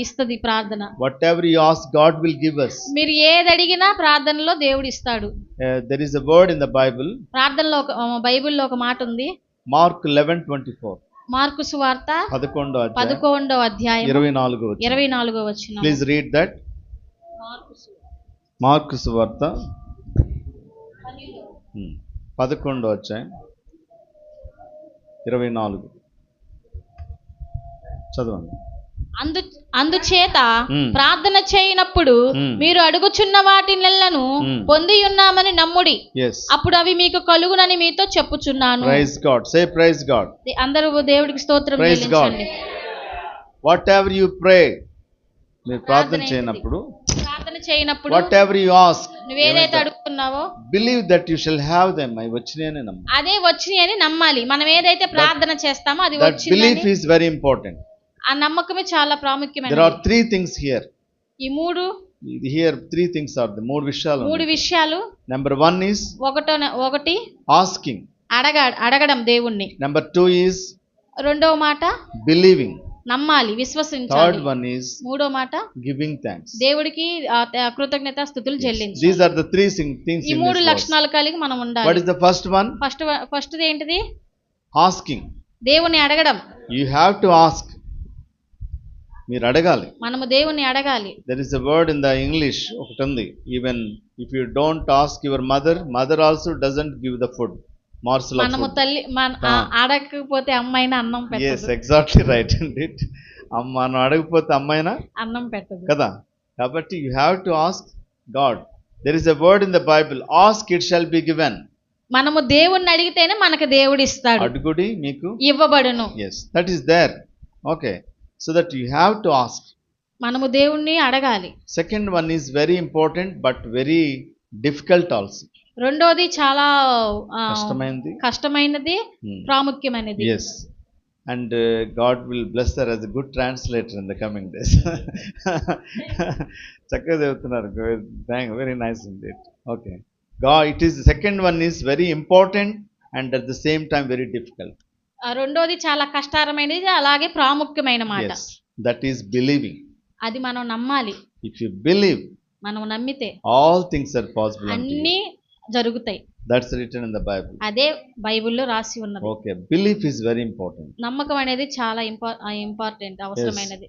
Speaker 3: ఇస్తది ప్రార్థన.
Speaker 1: Whatever you ask God will give us.
Speaker 3: మీరు ఏది అడిగినా ప్రార్థనలో దేవుడు ఇస్తాడు.
Speaker 1: There is a word in the Bible.
Speaker 3: ప్రార్థనలో బైబిల్లో ఒక మాట ఉంది.
Speaker 1: మార్క్ 11:24.
Speaker 3: మార్కు సువార్త
Speaker 1: 11వ అధ్యాయం 24వ వచనం. Please read that. మార్కు సువార్త 11వ అధ్యాయం 24 చదవండి.
Speaker 3: అందుచేత ప్రార్థన చేయనప్పుడు మీరు అడుగుచున్న వాటినెల్లను పొంది ఉన్నామని నమ్ముడి, అప్పుడు అవి మీకు కలుగునని మీతో చెప్పుచున్నాను.
Speaker 1: Praise God. Say praise God.
Speaker 3: అందరూ దేవుడికి స్తోత్రం చెల్లించండి.
Speaker 1: వాట్ ఎవర్ యు ప్రే, మీరు ప్రార్థన చేయనప్పుడు వాట్ ఎవర్ యు ఆస్క్,
Speaker 3: నువ్వేదైతే అడుగుతున్నావో
Speaker 1: believe that you shall have them. అవి వచ్చినాయని నమ్మాలి.
Speaker 3: అదే వచ్చినాయని నమ్మాలి. మనం ఏదైతే ప్రార్థన చేస్తామో అది వచ్చింది.
Speaker 1: Belief is very important.
Speaker 3: ఆ నమ్మకమే చాలా ప్రాముఖ్యమైనది.
Speaker 1: There are 3 things here.
Speaker 3: ఈ మూడు
Speaker 1: here 3 things are the మూడు విషయాలు. Number 1 is
Speaker 3: ఒకటి
Speaker 1: asking,
Speaker 3: అడగడం దేవుణ్ణి.
Speaker 1: Number 2 is
Speaker 3: రెండవ మాట
Speaker 1: believing,
Speaker 3: నమ్మాలి, విశ్వసించాలి.
Speaker 1: Third one is
Speaker 3: మూడో మాట
Speaker 1: giving thanks.
Speaker 3: దేవుడికి కృతజ్ఞతా స్తుతులు చెల్లించాలి.
Speaker 1: These are the 3 things.
Speaker 3: ఈ మూడు లక్షణాలు కలిగి మనం ఉండాలి.
Speaker 1: What is the first one?
Speaker 3: First ఏంటిది?
Speaker 1: Asking.
Speaker 3: దేవుని అడగడం.
Speaker 1: You have to ask. మీరు అడగాలి.
Speaker 3: మనము దేవుని అడగాలి.
Speaker 1: There is a word in the English ఒకటి ఉంది. Even if you don't ask your mother also doesn't give the food. morsel of
Speaker 3: మనము
Speaker 1: food.
Speaker 3: తల్లి అడగకపోతే అమ్మాయినా అన్నం
Speaker 1: Yes,
Speaker 3: పెట్టదు.
Speaker 1: exactly right. Indeed. మనం అడగకపోతే అమ్మాయినా
Speaker 3: అన్నం పెట్టదు.
Speaker 1: కదా. కాబట్టి you have to ask God. There is a word in the Bible, ask it shall be given.
Speaker 3: మనము దేవుణ్ణి అడిగితేనే మనకు దేవుడు ఇస్తాడు.
Speaker 1: అడుగుడి మీకు
Speaker 3: ఇవ్వబడును.
Speaker 1: yes, that is there. Okay, so that you have to ask.
Speaker 3: మనము దేవుణ్ణి అడగాలి.
Speaker 1: Second one is very important but very difficult also.
Speaker 3: రెండోది చాలా కష్టమైనది, ప్రాముఖ్యమైనది.
Speaker 1: Yes, and God will bless her as a good translator in the coming days. చక్కగా చెప్తున్నారు. Very nice indeed. Okay, God, it is the second one is very important and at the same time very difficult.
Speaker 3: రెండోది చాలా కష్టమైనది, అలాగే ప్రాముఖ్యమైన మాట.
Speaker 1: Yes, that is believing.
Speaker 3: అది మనం నమ్మాలి.
Speaker 1: If you believe,
Speaker 3: మనం నమ్మితే
Speaker 1: all things are possible unto you.
Speaker 3: అన్నీ జరుగుతాయి.
Speaker 1: That's written in the Bible.
Speaker 3: అదే బైబిల్లో రాసి ఉన్నది.
Speaker 1: Okay, belief is very important.
Speaker 3: నమ్మకం అనేది చాలా ఇంపార్టెంట్, అవసరమైనది.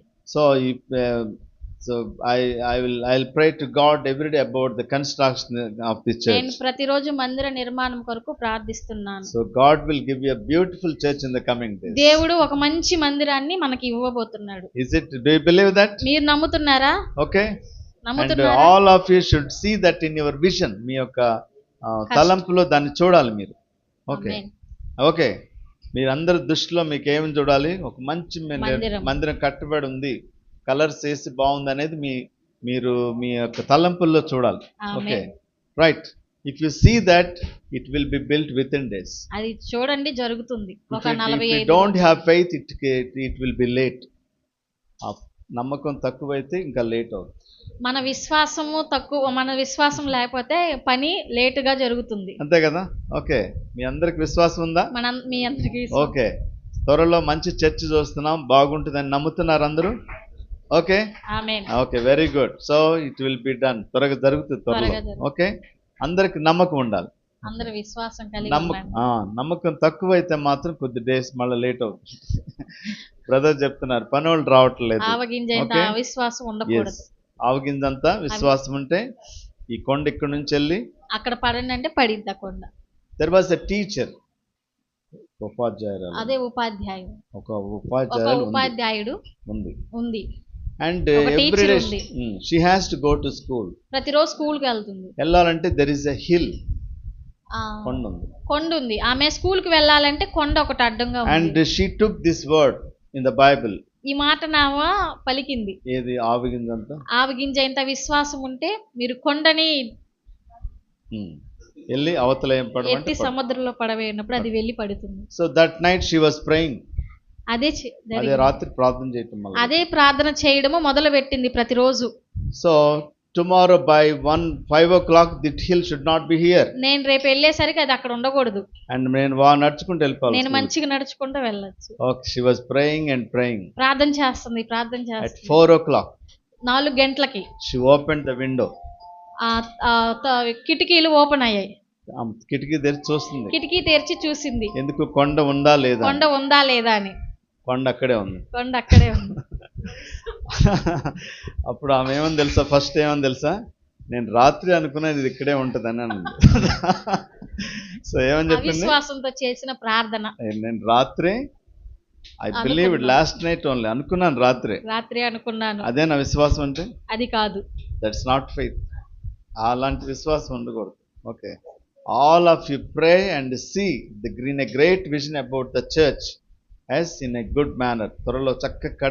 Speaker 1: So I'll pray to God every day about the construction of the church.
Speaker 3: నేను ప్రతిరోజు మందిర నిర్మాణం కొరకు ప్రార్థిస్తున్నాను.
Speaker 1: So God will give you a beautiful church in the coming days.
Speaker 3: దేవుడు ఒక మంచి మందిరాన్ని మనకి ఇవ్వబోతున్నాడు.
Speaker 1: Do you believe that?
Speaker 3: మీరు నమ్ముతున్నారా?
Speaker 1: Okay.
Speaker 3: నమ్ముతున్నారా?
Speaker 1: And all of you should see that in your vision. మీ యొక్క తలంపులో దాన్ని చూడాలి మీరు. ఓకే ఓకే, మీరందరి దృష్టిలో మీకు ఏమని చూడాలి? ఒక మంచి మందిరం కట్టబడి ఉంది, కలర్స్ వేసి బాగుంది అనేది మీరు మీ యొక్క తలంపుల్లో చూడాలి. Okay right. If you see that it will be built within days.
Speaker 3: అది చూడండి జరుగుతుంది. ఒక 45
Speaker 1: don't have faith it will be late. నమ్మకం తక్కువైతే ఇంకా లేట్ అవుతుంది.
Speaker 3: మన విశ్వాసం లేకపోతే పని లేటుగా జరుగుతుంది.
Speaker 1: అంతే కదా. ఓకే, మీ అందరికి విశ్వాసం ఉందా?
Speaker 3: మీ అందరికి.
Speaker 1: ఓకే, త్వరలో మంచి చర్చ్ చూస్తున్నాం, బాగుంటుందని నమ్ముతున్నారు అందరూ. Okay
Speaker 3: amen.
Speaker 1: Okay, very good. So it will be done. త్వరగా జరుగుతుంది త్వరలో. ఓకే, అందరికి నమ్మకం ఉండాలి.
Speaker 3: అందరూ విశ్వాసం కలిగి
Speaker 1: నమ్మకం తక్కువైతే మాత్రం కొద్ది డేస్ మళ్ళీ లేట్ అవుతుంది. బ్రదర్ చెప్తున్నారు పనులు రావట్లేదు.
Speaker 3: విశ్వాసం ఉండకూడదు.
Speaker 1: ఆవగింజంతా విశ్వాసం ఉంటే ఈ కొండ ఇక్కడ నుంచి వెళ్ళి
Speaker 3: అక్కడ పడండి అంటే పడిద్ది. ఆ కొండ.
Speaker 1: దెర్ వాస్ ఎ టీచర్, ఉపాధ్యాయురాలు.
Speaker 3: అదే ఉపాధ్యాయుడు.
Speaker 1: ఒక ఉపాధ్యాయుడు
Speaker 3: ఉంది.
Speaker 1: And every day she has to go to school.
Speaker 3: ప్రతిరోజు స్కూల్ కి వెళ్తుంది.
Speaker 1: వెళ్ళాలంటే దెర్ ఇస్ ఎ హిల్,
Speaker 3: కొండ ఉంది. ఆమె స్కూల్ కి వెళ్ళాలంటే కొండ ఒకటి అడ్డంగా ఉంది.
Speaker 1: And she took this word in the Bible.
Speaker 3: ఈ మాట నావా పలికింది.
Speaker 1: ఏది? ఆవగింజంతా.
Speaker 3: ఆవగింజ ఎంత విశ్వాసం ఉంటే మీరు కొండని
Speaker 1: వెళ్ళి అవతల ఏం పడమంటే
Speaker 3: ఎత్తి సముద్రంలో పడవేసినప్పుడు అది వెళ్ళి పడుతుంది.
Speaker 1: So that night she was praying.
Speaker 3: అదే
Speaker 1: రాత్రి ప్రార్థన చేయటం,
Speaker 3: అదే ప్రార్థన చేయడము మొదలు పెట్టింది ప్రతిరోజు.
Speaker 1: So tomorrow by 5 o'clock that hill should not be here.
Speaker 3: నేను రేపు వెళ్ళేసరికి అది అక్కడ ఉండకూడదు.
Speaker 1: అండ్ నేను నడుచుకుంటూ వెళ్ళిపోవాలి.
Speaker 3: నేను మంచిగా నడుచుకుంటూ వెళ్ళొచ్చు.
Speaker 1: Okay, she was praying and praying.
Speaker 3: ప్రార్థన చేస్తుంది.
Speaker 1: at 4 o'clock
Speaker 3: 4 గంటలకి
Speaker 1: షీ ఓపెన్డ్ ద విండో.
Speaker 3: కిటికీలు ఓపెన్ అయ్యాయి.
Speaker 1: కిటికీ తెరిచి చూస్తుంది.
Speaker 3: కిటికీ తెరిచి చూసింది.
Speaker 1: ఎందుకు? కొండ ఉందా లేదా అని. కొండ అక్కడే ఉంది. అప్పుడు ఆమె ఏమని తెలుసా? ఫస్ట్ ఏమని తెలుసా? నేను రాత్రి అనుకున్నాను ఇది ఇక్కడే ఉంటుందని అన్నది. సో ఏమని చెప్పింది?
Speaker 3: విశ్వాసంతో చేసిన ప్రార్థన.
Speaker 1: నేను రాత్రి I believe last night only అనుకున్నాను. రాత్రి అనుకున్నాను. అదే నా విశ్వాసం అంటే? అది కాదు. That's not faith. అలాంటి విశ్వాసం ఉండకూడదు. Okay, all of you pray and see the green a great vision about the church as in a good manner. త్వరలో చక్కగా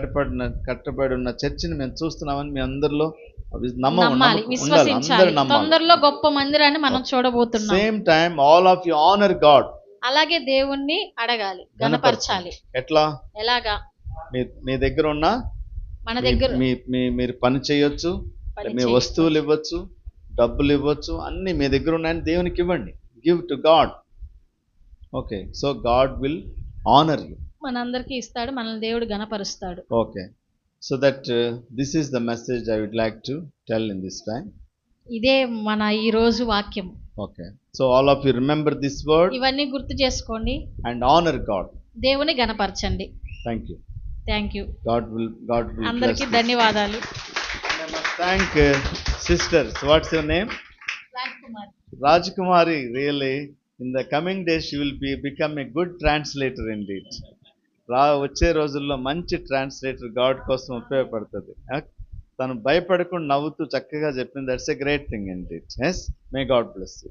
Speaker 1: కట్టబడి ఉన్న చర్చిని మేము చూస్తున్నామని మీ అందరిలో
Speaker 3: నమ్మాలి, విశ్వసించాలి. తొందరలో గొప్ప మందిరాన్ని మనం చూడబోతున్నాం.
Speaker 1: Same time all of you honour God.
Speaker 3: అలాగే దేవుణ్ణి అడగాలి, గణపరచాలి. ఎలాగా?
Speaker 1: మీ దగ్గర ఉన్న
Speaker 3: మన దగ్గర
Speaker 1: మీరు పని చేయొచ్చు, మీ వస్తువులు ఇవ్వచ్చు, డబ్బులు ఇవ్వచ్చు, అన్ని మీ దగ్గర ఉన్నాయని దేవునికి ఇవ్వండి. Give to God. Okay, so God will honour you.
Speaker 3: మనందరికీ ఇస్తాడు, మనల్ని దేవుడు గణపరుస్తాడు.
Speaker 1: Okay, so that this is the message I would like to tell in this time.
Speaker 3: ఇదే మన ఈ రోజు వాక్యం.
Speaker 1: Okay, so all of you remember this word.
Speaker 3: ఇవన్నీ గుర్తు చేసుకోండి.
Speaker 1: And honour God.
Speaker 3: దేవుని గణపరచండి. Thank you. గాడ్ విల్ అందరికీ ధన్యవాదాలు.
Speaker 1: Thank sisters. What's your name?
Speaker 3: Rajkumari.
Speaker 1: Rajkumari, really In the coming days, she will become a good translator indeed. వచ్చే రోజుల్లో మంచి ట్రాన్స్లేటర్ గాడ్ కోసం ఉపయోగపడుతుంది. తను భయపడకుండా నవ్వుతూ చక్కగా చెప్పింది. That's a great thing indeed. Yes, may God bless you.